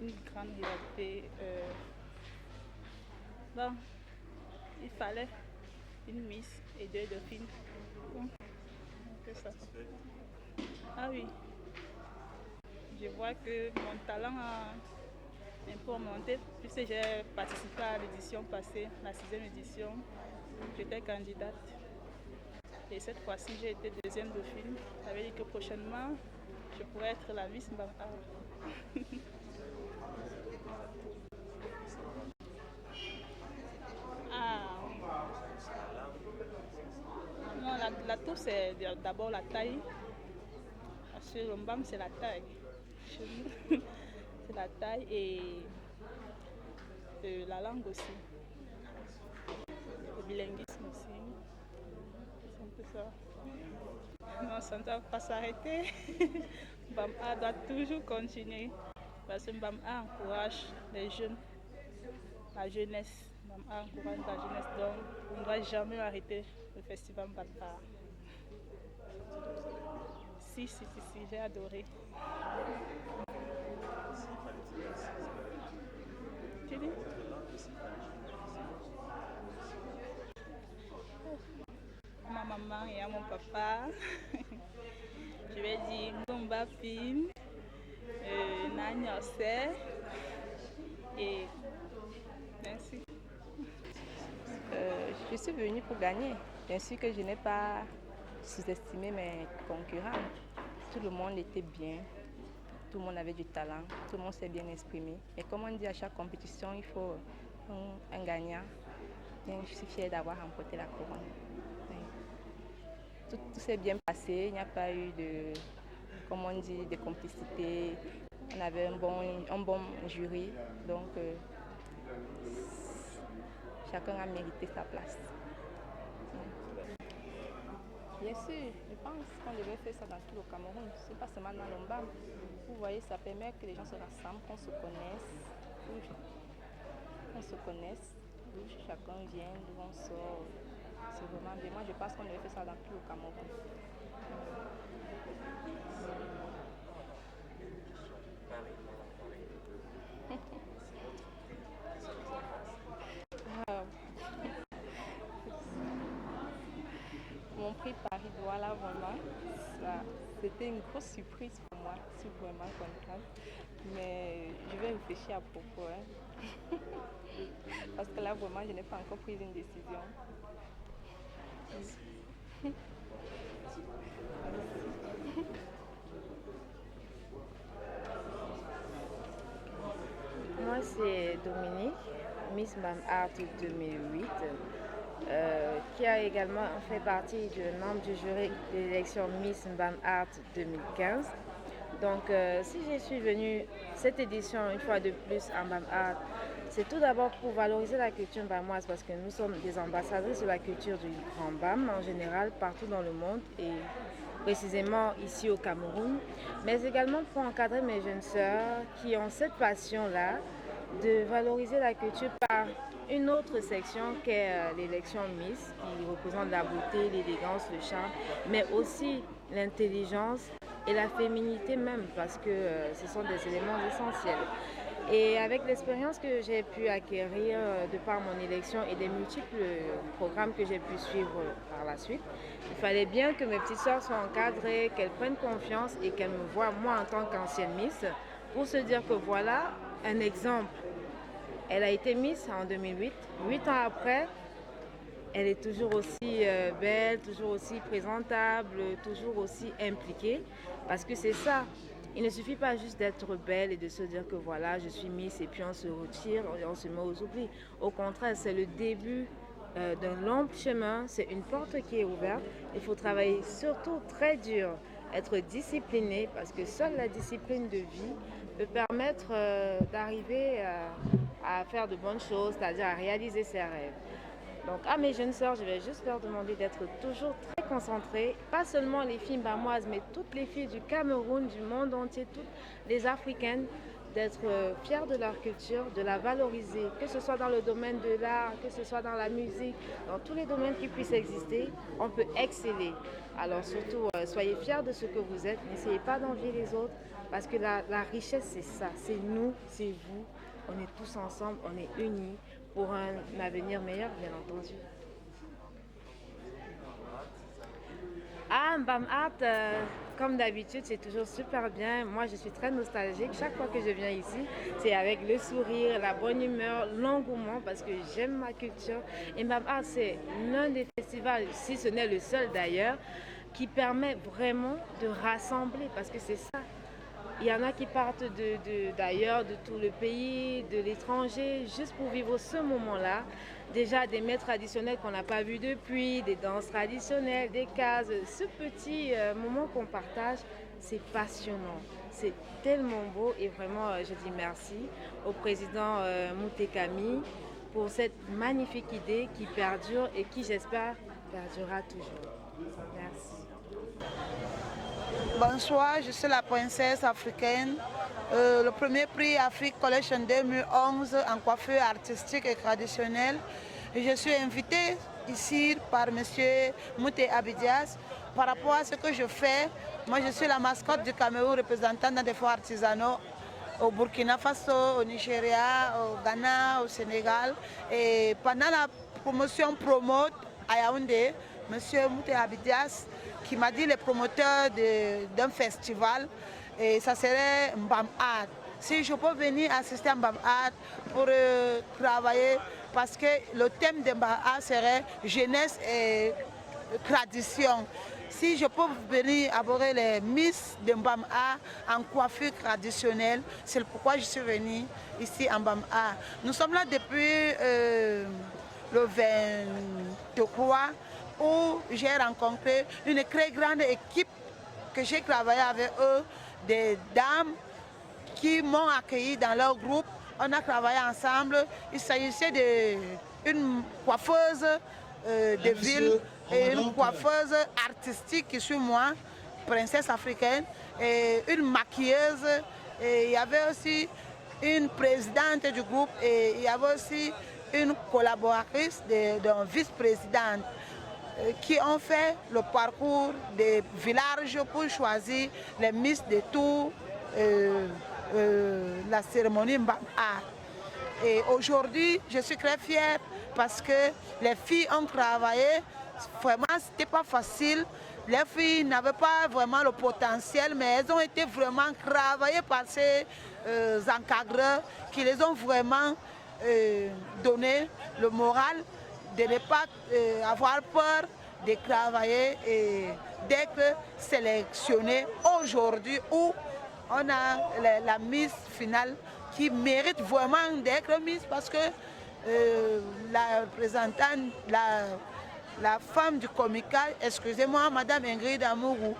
une grande rivalité. Bon, il fallait une Miss et 2 dauphines. Bon, c'est ça. Ah oui. vois que mon talent a un peu augmenté, puisque j'ai participé à l'édition passée, la 6e édition. J'étais candidate. Et cette fois-ci, j'ai été deuxième de film. Ça veut dire que prochainement, je pourrais être la Miss Mbam Art. Non, la tour, c'est d'abord la taille. Parce que le Mbam, c'est la taille. C'est la taille et la langue aussi. Le bilinguisme aussi. C'est un peu ça. Non, ça ne doit pas s'arrêter. Mbam Art doit toujours continuer. Parce que Mbam Art encourage les jeunes, la jeunesse. Mbam Art encourage la jeunesse. Donc, on ne doit jamais arrêter le festival Mbam Art. Si, j'ai adoré. Tu dis? À ma maman et à mon papa, je vais dire Ngomba Film, Nanyose et merci. Je suis venue pour gagner. Bien sûr que je n'ai pas sous-estimé mes concurrents. Tout le monde était bien, tout le monde avait du talent, tout le monde s'est bien exprimé. Et comme on dit à chaque compétition, il faut un gagnant. Et je suis fière d'avoir remporté la couronne. Tout s'est bien passé, il n'y a pas eu de, comme on dit, de complicité. On avait un bon jury, donc chacun a mérité sa place. Bien sûr, je pense qu'on devrait faire ça dans tout le Cameroun, c'est pas seulement dans l'Ombam. Vous voyez, ça permet que les gens se rassemblent, qu'on se connaisse, d'où chacun vient, d'où on sort. C'est vraiment bien. Moi, je pense qu'on devrait faire ça dans tout le Cameroun. Mon prix Paris-Douala, vraiment, c'était une grosse surprise pour moi. Je suis vraiment contente. Mais je vais réfléchir à propos. Parce que là, vraiment, je n'ai pas encore pris une décision. Moi, c'est Dominique, Miss Mbam Art 2008, qui a également fait partie du membre du jury de l'élection Miss Mbam Art 2015. Donc, si je suis venue cette édition une fois de plus en Mbam Art, c'est tout d'abord pour valoriser la culture mbamoise parce que nous sommes des ambassadrices de la culture du Grand Mbam en général partout dans le monde et précisément ici au Cameroun, mais également pour encadrer mes jeunes sœurs qui ont cette passion-là de valoriser la culture par une autre section qu'est l'élection Miss qui représente la beauté, l'élégance, le charme, mais aussi l'intelligence et la féminité même parce que ce sont des éléments essentiels. Et avec l'expérience que j'ai pu acquérir de par mon élection et des multiples programmes que j'ai pu suivre par la suite, il fallait bien que mes petites sœurs soient encadrées, qu'elles prennent confiance et qu'elles me voient moi en tant qu'ancienne Miss pour se dire que voilà un exemple. Elle a été Miss en 2008, 8 ans après, elle est toujours aussi belle, toujours aussi présentable, toujours aussi impliquée parce que c'est ça. Il ne suffit pas juste d'être belle et de se dire que voilà, je suis Miss et puis on se retire, on se met aux oublis. Au contraire, c'est le début d'un long chemin, c'est une porte qui est ouverte. Il faut travailler surtout très dur, être discipliné parce que seule la discipline de vie peut permettre d'arriver à faire de bonnes choses, c'est-à-dire à réaliser ses rêves. Donc à mes jeunes sœurs, je vais juste leur demander d'être toujours très concentrées, pas seulement les filles mbamoises, mais toutes les filles du Cameroun, du monde entier, toutes les Africaines, d'être fières de leur culture, de la valoriser, que ce soit dans le domaine de l'art, que ce soit dans la musique, dans tous les domaines qui puissent exister, on peut exceller. Alors surtout, soyez fiers de ce que vous êtes, n'essayez pas d'envier les autres, parce que la richesse c'est ça, c'est nous, c'est vous, on est tous ensemble, on est unis pour un avenir meilleur, bien entendu. Ah, Mbam Art, comme d'habitude, c'est toujours super bien. Moi, je suis très nostalgique. Chaque fois que je viens ici, c'est avec le sourire, la bonne humeur, l'engouement, parce que j'aime ma culture. Et Mbam Art, c'est l'un des festivals, si ce n'est le seul d'ailleurs, qui permet vraiment de rassembler, parce que c'est ça. Il y en a qui partent d'ailleurs, de tout le pays, de l'étranger, juste pour vivre ce moment-là. Déjà des mets traditionnels qu'on n'a pas vus depuis, des danses traditionnelles, des cases. Ce petit moment qu'on partage, c'est passionnant. C'est tellement beau et vraiment, je dis merci au président Moutekami pour cette magnifique idée qui perdure et qui, j'espère, perdurera toujours. Merci. Bonsoir, je suis la princesse africaine. Le premier prix Afrique Collection 2011 en coiffure artistique et traditionnelle. Et je suis invitée ici par M. Mouté Abidias. Par rapport à ce que je fais, moi je suis la mascotte du Cameroun, représentante dans des foires artisanaux au Burkina Faso, au Nigeria, au Ghana, au Sénégal. Et pendant la promotion Promote à Yaoundé, M. Mouté Abidias qui m'a dit les promoteurs d'un festival, et ça serait Mbam Art. Si je peux venir assister à Mbam Art pour travailler, parce que le thème de Mbam Art serait jeunesse et tradition. Si je peux venir aborder les Miss de Mbam Art en coiffure traditionnelle, c'est pourquoi je suis venue ici à Mbam Art. Nous sommes là depuis le 23 où j'ai rencontré une très grande équipe que j'ai travaillé avec eux, des dames qui m'ont accueilli dans leur groupe. On a travaillé ensemble. Il s'agissait d'une coiffeuse de ville et une coiffeuse artistique qui suis moi, princesse africaine, et une maquilleuse. Et il y avait aussi une présidente du groupe et il y avait aussi une collaboratrice d'un vice-président qui ont fait le parcours des villages pour choisir les Miss de tout la cérémonie Mbam Art. Et aujourd'hui, je suis très fière parce que les filles ont travaillé. Vraiment, ce n'était pas facile. Les filles n'avaient pas vraiment le potentiel, mais elles ont été vraiment travaillées par ces encadreurs qui les ont vraiment donné le moral de ne pas avoir peur de travailler et d'être sélectionné aujourd'hui où on a la Miss finale qui mérite vraiment d'être Miss parce que la représentante, la femme du Comica, excusez-moi, Madame Ingrid Amourou,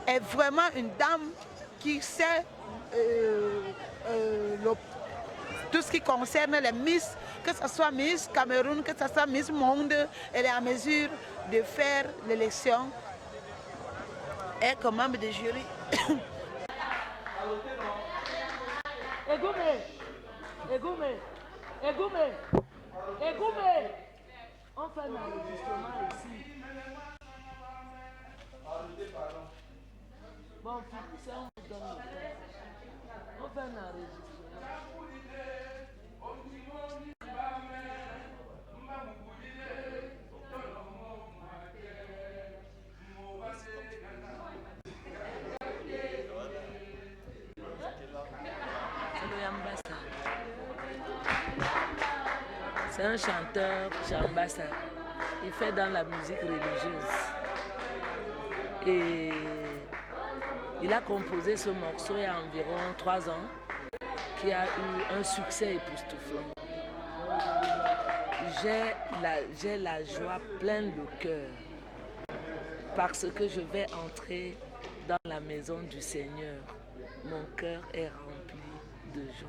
est vraiment une dame qui sait tout ce qui concerne les Miss, que ce soit Miss Cameroun, que ce soit Miss Monde, elle est en mesure de faire l'élection et comme membre du jury. On fait un enregistrement ici. Bon, ça on vous donne le temps. On fait un enregistrement. C'est un chanteur Jambassa. Il fait dans la musique religieuse. Et il a composé ce morceau il y a environ 3 ans, qui a eu un succès époustouflant. J'ai la joie pleine de cœur parce que je vais entrer dans la maison du Seigneur. Mon cœur est rempli de joie.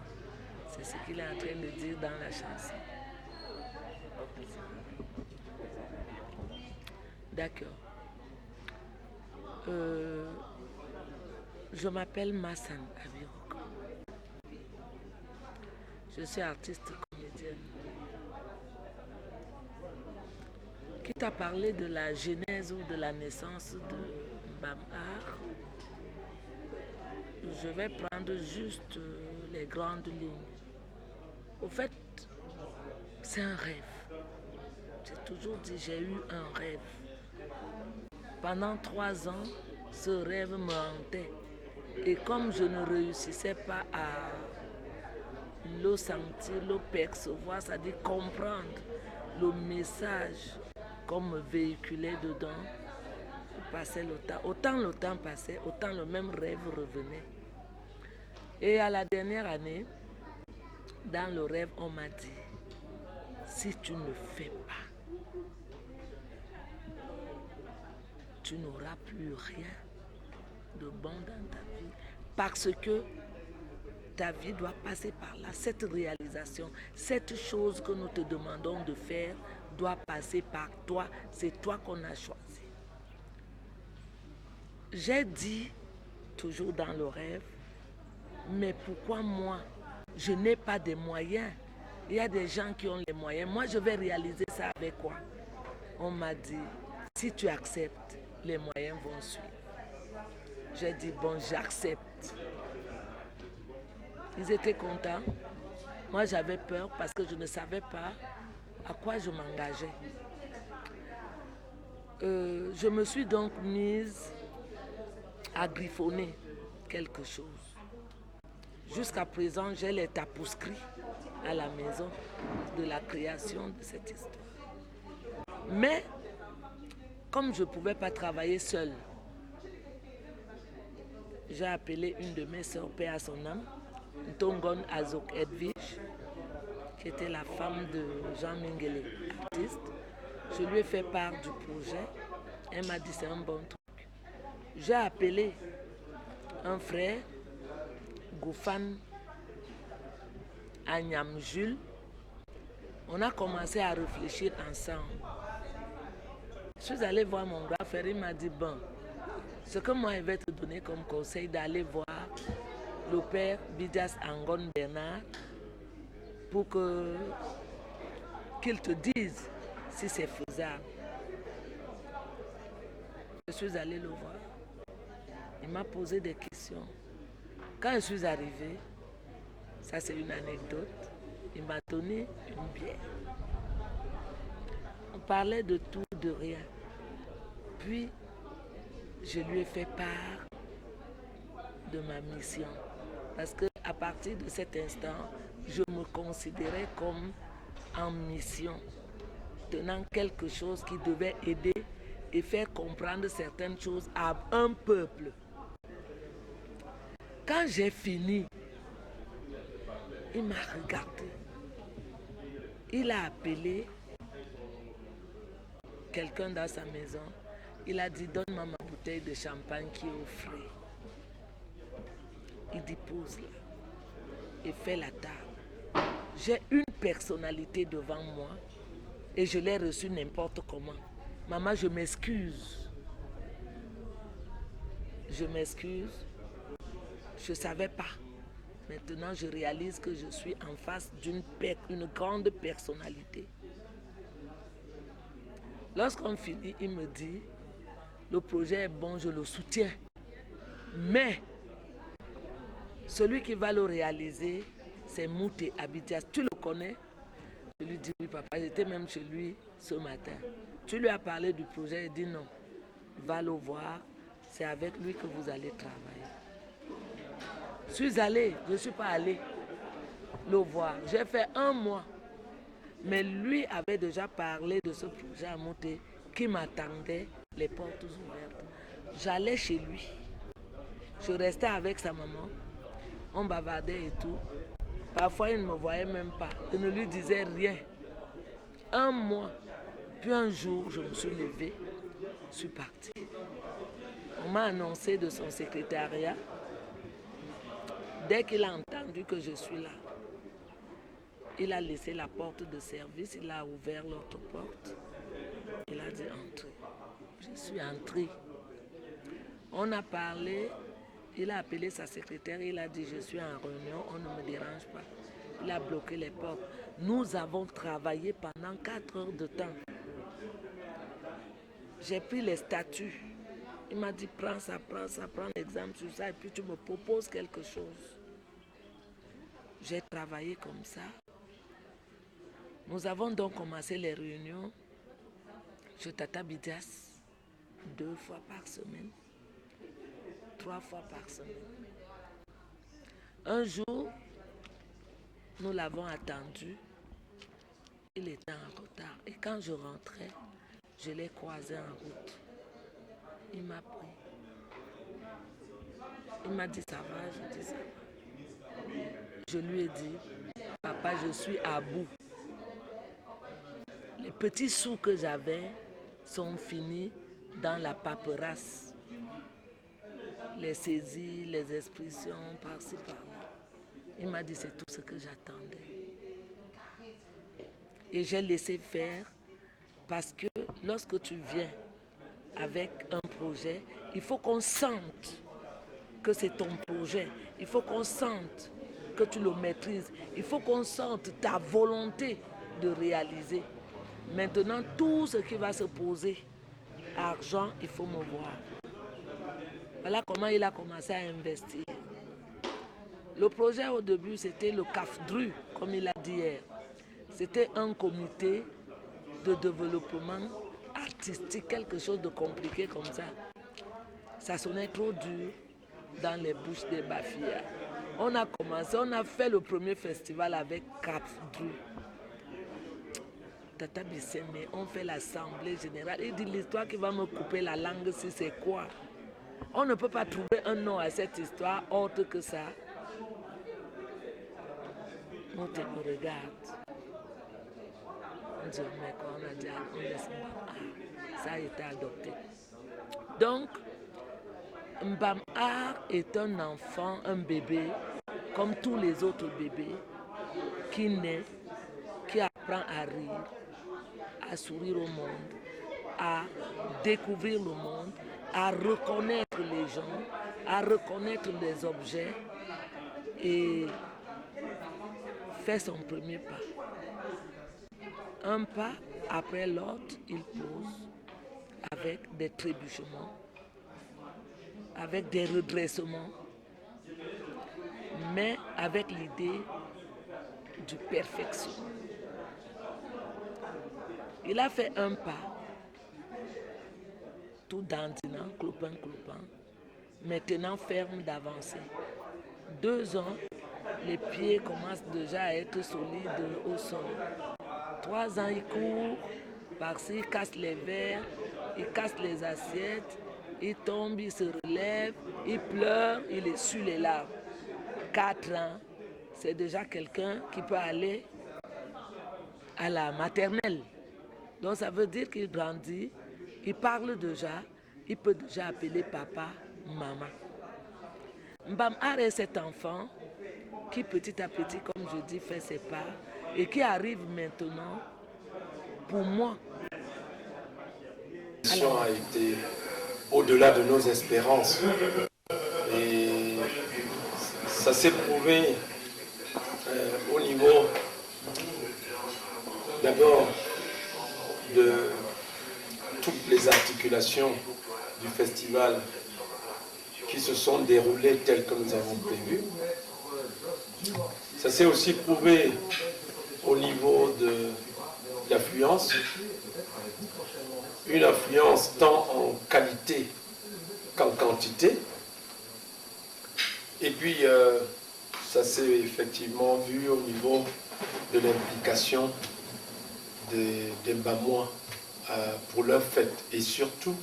C'est ce qu'il est en train de dire dans la chanson. D'accord. Je m'appelle Massan Abiroko. Je suis artiste comédienne. Qui t'a parlé de la genèse ou de la naissance de Mbam Art? Je vais prendre juste les grandes lignes. Au fait, c'est un rêve. J'ai toujours dit, j'ai eu un rêve. Pendant 3 ans, Ce rêve me hantait. Et comme je ne réussissais pas à le sentir, le percevoir, c'est-à-dire comprendre le message qu'on me véhiculait dedans, passait le temps. Autant le temps passait, autant le même rêve revenait. Et à la dernière année, dans le rêve, on m'a dit, si tu ne fais pas, tu n'auras plus rien de bon dans ta vie. Parce que ta vie doit passer par là. Cette réalisation, cette chose que nous te demandons de faire doit passer par toi. C'est toi qu'on a choisi. J'ai dit, toujours dans le rêve, mais pourquoi moi? Je n'ai pas de moyens. Il y a des gens qui ont les moyens. Moi, je vais réaliser ça avec quoi? On m'a dit, si tu acceptes, les moyens vont suivre. J'ai dit, bon, j'accepte. Ils étaient contents. Moi, j'avais peur parce que je ne savais pas à quoi je m'engageais. Je me suis donc mise à griffonner quelque chose. Jusqu'à présent, j'ai les tapousseries à la maison de la création de cette histoire. Mais, comme je ne pouvais pas travailler seule, j'ai appelé une de mes sœurs, paix à son âme, Ntongon Azok Edwige, qui était la femme de Jean Mingele, artiste. Je lui ai fait part du projet. Elle m'a dit c'est un bon truc. J'ai appelé un frère, Goufan Agnam Jules. On a commencé à réfléchir ensemble. Je suis allée voir mon grand frère, il m'a dit bon, ce que moi je vais te donner comme conseil, d'aller voir le père Bidias Angon Bernard pour qu'il te dise si c'est faisable. Je suis allée le voir. Il m'a posé des questions. Quand je suis arrivée, ça c'est une anecdote, il m'a donné une bière. On parlait de tout, de rien. Puis, je lui ai fait part de ma mission. Parce qu'à partir de cet instant, je me considérais comme en mission, tenant quelque chose qui devait aider et faire comprendre certaines choses à un peuple. Quand j'ai fini, il m'a regardé. Il a appelé quelqu'un dans sa maison. Il a dit, donne-moi ma bouteille de champagne qui est au frais. Il dit, pose-la et fais la table. J'ai une personnalité devant moi et je l'ai reçue n'importe comment. Maman, je m'excuse. Je m'excuse. Je ne savais pas. Maintenant, je réalise que je suis en face d'une grande personnalité. Lorsqu'on finit, il me dit, le projet est bon, je le soutiens. Mais, celui qui va le réaliser, c'est Mouté Abitias. Tu le connais? Je lui dis, oui papa, j'étais même chez lui ce matin. Tu lui as parlé du projet, il dit non. Va le voir, c'est avec lui que vous allez travailler. Je suis allée, je ne suis pas allée le voir. J'ai fait 1 mois. Mais lui avait déjà parlé de ce projet à Mouté qui m'attendait les portes ouvertes. J'allais chez lui. Je restais avec sa maman. On bavardait et tout. Parfois, il ne me voyait même pas. Je ne lui disais rien. 1 mois. Puis un jour, je me suis levée. Je suis partie. On m'a annoncé de son secrétariat. Dès qu'il a entendu que je suis là, il a laissé la porte de service, il a ouvert l'autre porte. Il a dit entrez. Je suis entrée. On a parlé, il a appelé sa secrétaire, il a dit je suis en réunion, on ne me dérange pas. Il a bloqué les portes. Nous avons travaillé pendant 4 heures de temps. J'ai pris les statuts. Il m'a dit prends ça, prends l'exemple sur ça et puis tu me proposes quelque chose. J'ai travaillé comme ça. Nous avons donc commencé les réunions chez Tata Bidias 2 fois par semaine. 3 fois par semaine. Un jour, nous l'avons attendu. Il était en retard. Et quand je rentrais, je l'ai croisé en route. Il m'a pris. Il m'a dit ça va, je dis ça va. Je lui ai dit, papa, je suis à bout. Les petits sous que j'avais sont finis dans la paperasse. Les saisies, les expressions, par-ci, par-là. Il m'a dit c'est tout ce que j'attendais. Et j'ai laissé faire parce que lorsque tu viens avec un projet, il faut qu'on sente que c'est ton projet. Il faut qu'on sente que tu le maîtrises. Il faut qu'on sente ta volonté de réaliser. Maintenant, tout ce qui va se poser, argent, il faut me voir. Voilà comment il a commencé à investir. Le projet au début, c'était le CAFDRU, comme il a dit hier. C'était un comité de développement artistique, quelque chose de compliqué comme ça. Ça sonnait trop dur dans les bouches des Bafia. On a commencé, on a fait le premier festival avec CAFDRU. Tata Bisseme, on fait l'assemblée générale. Il dit l'histoire qui va me couper la langue, si c'est quoi? On ne peut pas trouver un nom à cette histoire autre que ça. On te regarde. On dit, mais quoi, on a dit, on laisse Mbam. Ça a été adopté. Donc, Mbam Art est un enfant, un bébé, comme tous les autres bébés, qui naît, qui apprend à rire, à sourire au monde, à découvrir le monde, à reconnaître les gens, à reconnaître les objets et fait son premier pas. Un pas après l'autre, il pose avec des trébuchements, avec des redressements, mais avec l'idée du perfection. Il a fait un pas, tout dandinant, clopin. Maintenant ferme d'avancer. 2 ans, les pieds commencent déjà à être solides au sol. 3 ans, il court, par-ci, il casse les verres, il casse les assiettes, il tombe, il se relève, il pleure, il essuie les larmes. 4 ans, c'est déjà quelqu'un qui peut aller à la maternelle. Donc ça veut dire qu'il grandit, il parle déjà, il peut déjà appeler papa, maman. Mbam Art est cet enfant qui petit à petit, comme je dis, fait ses pas et qui arrive maintenant, pour moi. La mission a été au-delà de nos espérances et ça s'est prouvé au niveau d'abord de toutes les articulations du festival qui se sont déroulées telles que nous avons prévu. Ça s'est aussi prouvé au niveau de l'affluence, une affluence tant en qualité qu'en quantité. Et puis, ça s'est effectivement vu au niveau de l'implication des Mbamois pour leur fête et surtout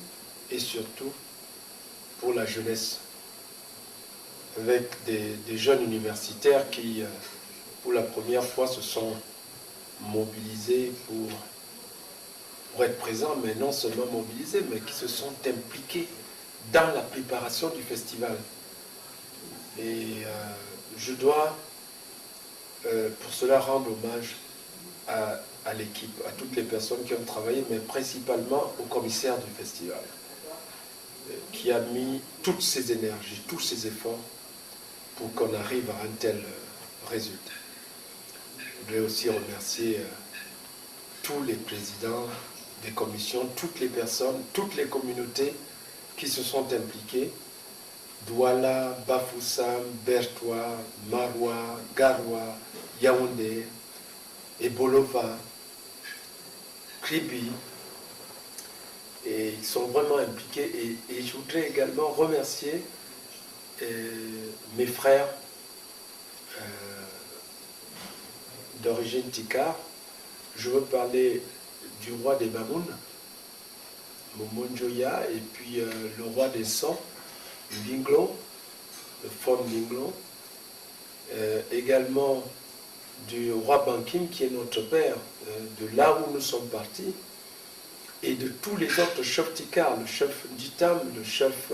pour la jeunesse, avec des jeunes universitaires qui, pour la première fois, se sont mobilisés pour être présents, mais non seulement mobilisés, mais qui se sont impliqués dans la préparation du festival. Et je dois pour cela rendre hommage à l'équipe, à toutes les personnes qui ont travaillé, mais principalement au commissaire du festival, qui a mis toutes ses énergies, tous ses efforts pour qu'on arrive à un tel résultat. Je voudrais aussi remercier tous les présidents des commissions, toutes les personnes, toutes les communautés qui se sont impliquées, Douala, Bafoussam, Bertois, Maroua, Garoua, Yaoundé, Ebolova, Kribi, et ils sont vraiment impliqués. Et je voudrais également remercier mes frères d'origine Tikar. Je veux parler du roi des Bamoun, Momonjoya, et puis le roi des Sons, Linglon, le Fon Linglon, également du roi Bankim qui est notre père, de là où nous sommes partis, et de tous les autres chefs Tikar, le chef Ditam, le chef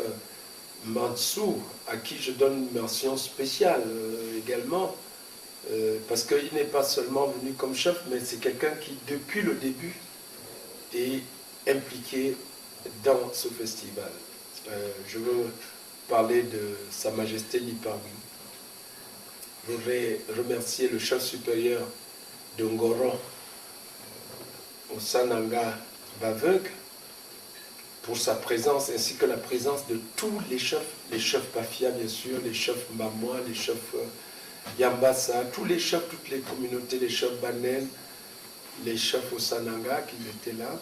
Mansour, à qui je donne une mention spéciale également, parce qu'il n'est pas seulement venu comme chef, mais c'est quelqu'un qui, depuis le début, est impliqué dans ce festival. Je veux parler de Sa Majesté Lipangui. Je voudrais remercier le chef supérieur de Ngoron, au Sananga Baveugue, pour sa présence, ainsi que la présence de tous les chefs Bafia bien sûr, les chefs Mbamwa, les chefs Yambassa, tous les chefs, toutes les communautés, les chefs Banen, les chefs au Sananga qui étaient là.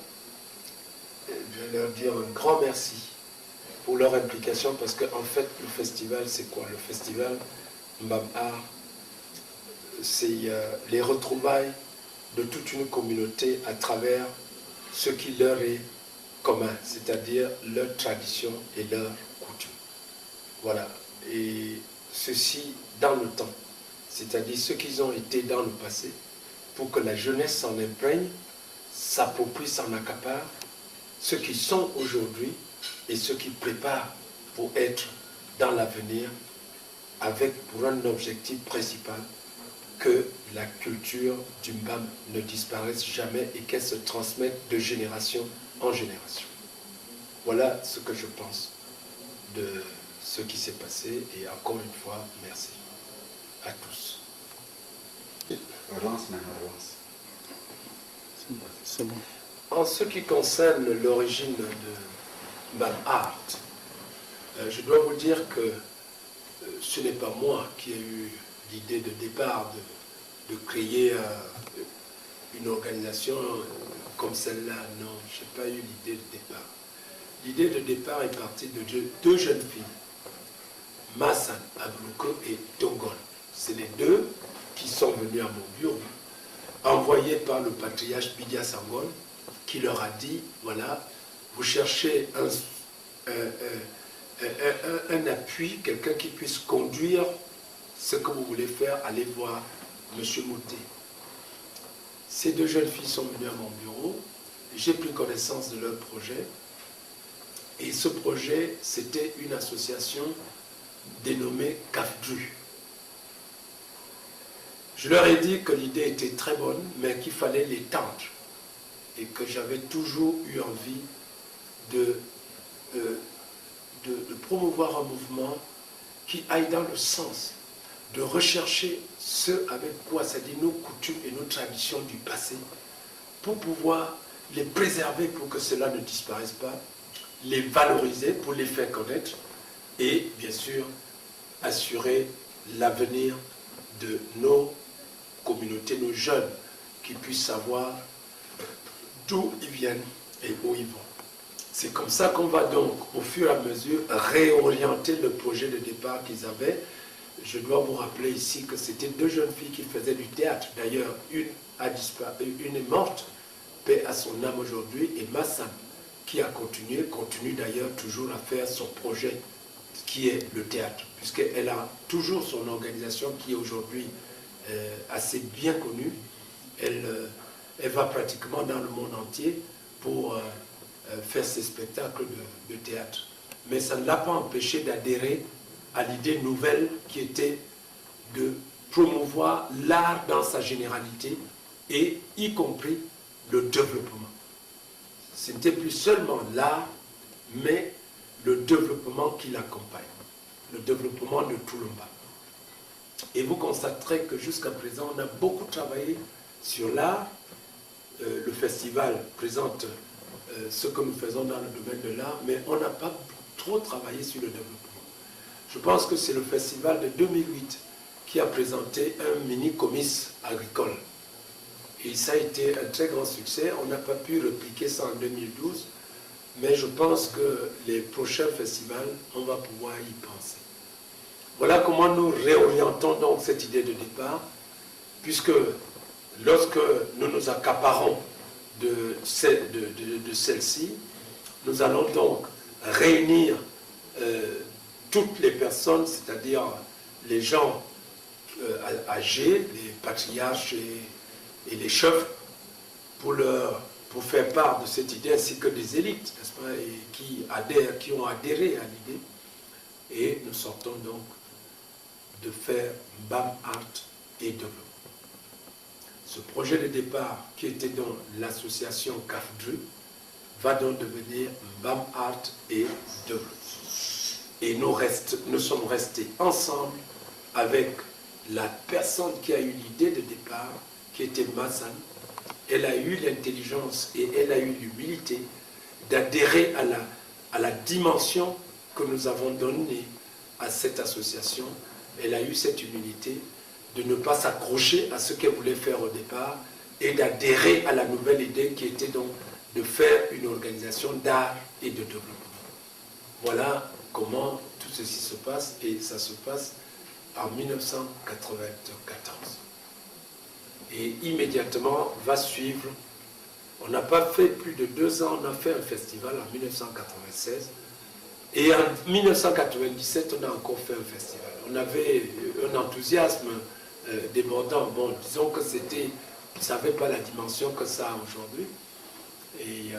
Je vais leur dire un grand merci pour leur implication, parce qu'en fait, le festival, c'est quoi? Le festival Mbam Art, c'est les retrouvailles de toute une communauté à travers ce qui leur est commun, c'est-à-dire leur tradition et leur coutume. Voilà. Et ceci dans le temps, c'est-à-dire ce qu'ils ont été dans le passé, pour que la jeunesse s'en imprègne, s'approprie, s'en accapare, ceux qui sont aujourd'hui et ceux qui préparent pour être dans l'avenir, avec pour un objectif principal, que la culture du Mbam ne disparaisse jamais et qu'elle se transmette de génération en génération. Voilà ce que je pense de ce qui s'est passé, et encore une fois, merci à tous. C'est bon. En ce qui concerne l'origine de Mbam Art, je dois vous dire que ce n'est pas moi qui ai eu l'idée de départ de créer une organisation comme celle-là. Non, je n'ai pas eu l'idée de départ. L'idée de départ est partie de deux jeunes filles, Massan Ablouko et Tongon. C'est les deux qui sont venus à mon bureau, envoyés par le patriarche Bidia Sangon, qui leur a dit, voilà, vous cherchez un appui, quelqu'un qui puisse conduire ce que vous voulez faire, allez voir M. Mouté. Ces deux jeunes filles sont venues à mon bureau, j'ai pris connaissance de leur projet, et ce projet, c'était une association dénommée CAFDRU. Je leur ai dit que l'idée était très bonne, mais qu'il fallait l'étendre, et que j'avais toujours eu envie de promouvoir un mouvement qui aille dans le sens de rechercher ce avec quoi, c'est-à-dire nos coutumes et nos traditions du passé, pour pouvoir les préserver, pour que cela ne disparaisse pas, les valoriser pour les faire connaître, et bien sûr assurer l'avenir de nos communautés, nos jeunes, qui puissent savoir d'où ils viennent et où ils vont. C'est comme ça qu'on va donc, au fur et à mesure, réorienter le projet de départ qu'ils avaient. Je dois vous rappeler ici que c'était deux jeunes filles qui faisaient du théâtre. D'ailleurs, une est morte, paix à son âme aujourd'hui, et Massan, qui a continue d'ailleurs toujours à faire son projet, qui est le théâtre, puisqu'elle a toujours son organisation qui est aujourd'hui assez bien connue. Elle va pratiquement dans le monde entier pour faire ses spectacles de théâtre. Mais ça ne l'a pas empêché d'adhérer à l'idée nouvelle qui était de promouvoir l'art dans sa généralité, et y compris le développement. Ce n'était plus seulement l'art, mais le développement qui l'accompagne, le développement de tout le Mbam. Et vous constaterez que jusqu'à présent, on a beaucoup travaillé sur l'art. Le festival présente ce que nous faisons dans le domaine de l'art, mais on n'a pas trop travaillé sur le développement. Je pense que c'est le festival de 2008 qui a présenté un mini-comice agricole. Et ça a été un très grand succès. On n'a pas pu répliquer ça en 2012, mais je pense que les prochains festivals, on va pouvoir y penser. Voilà comment nous réorientons donc cette idée de départ, puisque lorsque nous nous accaparons de celle-ci, nous allons donc réunir toutes les personnes, c'est-à-dire les gens âgés, les patriarches et les chefs, pour faire part de cette idée, ainsi que des élites, n'est-ce pas, et qui ont adhéré à l'idée. Et nous sortons donc de faire Mbam Art et Développement. Ce projet de départ, qui était dans l'association CAFDRU, va donc devenir Mbam Art et Développement. Et nous sommes restés ensemble avec la personne qui a eu l'idée de départ, qui était Massan. Elle a eu l'intelligence et elle a eu l'humilité d'adhérer à la dimension que nous avons donnée à cette association. Elle a eu cette humilité de ne pas s'accrocher à ce qu'elle voulait faire au départ et d'adhérer à la nouvelle idée qui était donc de faire une organisation d'art et de développement. Voilà comment tout ceci se passe, et ça se passe en 1994. Et immédiatement va suivre, on n'a pas fait plus de 2 ans, on a fait un festival en 1996, et en 1997 on a encore fait un festival. On avait un enthousiasme débordant. Bon, disons que c'était, ça n'avait pas la dimension que ça a aujourd'hui, et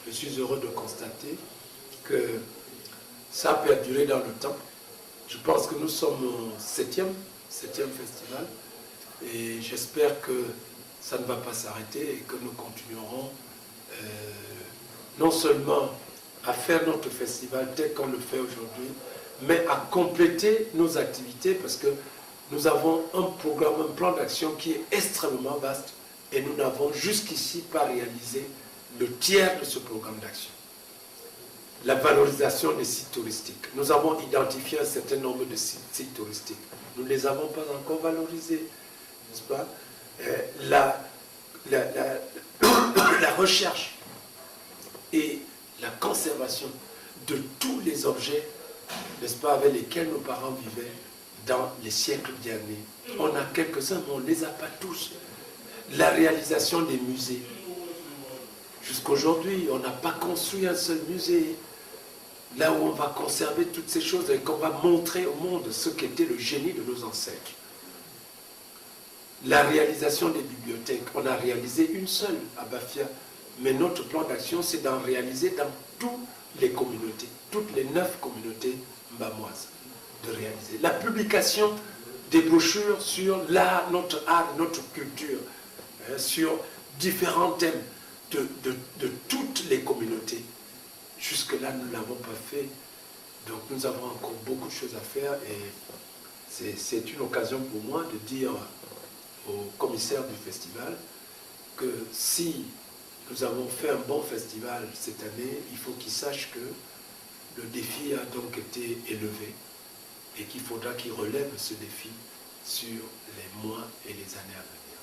je suis heureux de constater que ça a perduré dans le temps. Je pense que nous sommes au 7e festival, et j'espère que ça ne va pas s'arrêter et que nous continuerons non seulement à faire notre festival tel qu'on le fait aujourd'hui, mais à compléter nos activités, parce que nous avons un programme, un plan d'action qui est extrêmement vaste, et nous n'avons jusqu'ici pas réalisé le tiers de ce programme d'action. La valorisation des sites touristiques. Nous avons identifié un certain nombre de sites touristiques. Nous ne les avons pas encore valorisés, n'est-ce pas? La recherche et la conservation de tous les objets, n'est-ce pas, avec lesquels nos parents vivaient dans les siècles derniers. On a quelques-uns, mais on ne les a pas tous. La réalisation des musées. Jusqu'aujourd'hui, on n'a pas construit un seul musée. Là où on va conserver toutes ces choses et qu'on va montrer au monde ce qu'était le génie de nos ancêtres. La réalisation des bibliothèques, on a réalisé une seule à Bafia, mais notre plan d'action, c'est d'en réaliser dans toutes les communautés, toutes les 9 communautés mbamoises, de réaliser. La publication des brochures sur l'art, notre culture, sur différents thèmes de toutes les communautés. Jusque-là, nous ne l'avons pas fait. Donc nous avons encore beaucoup de choses à faire, et c'est une occasion pour moi de dire au commissaire du festival que si nous avons fait un bon festival cette année, il faut qu'il sache que le défi a donc été élevé et qu'il faudra qu'il relève ce défi sur les mois et les années à venir.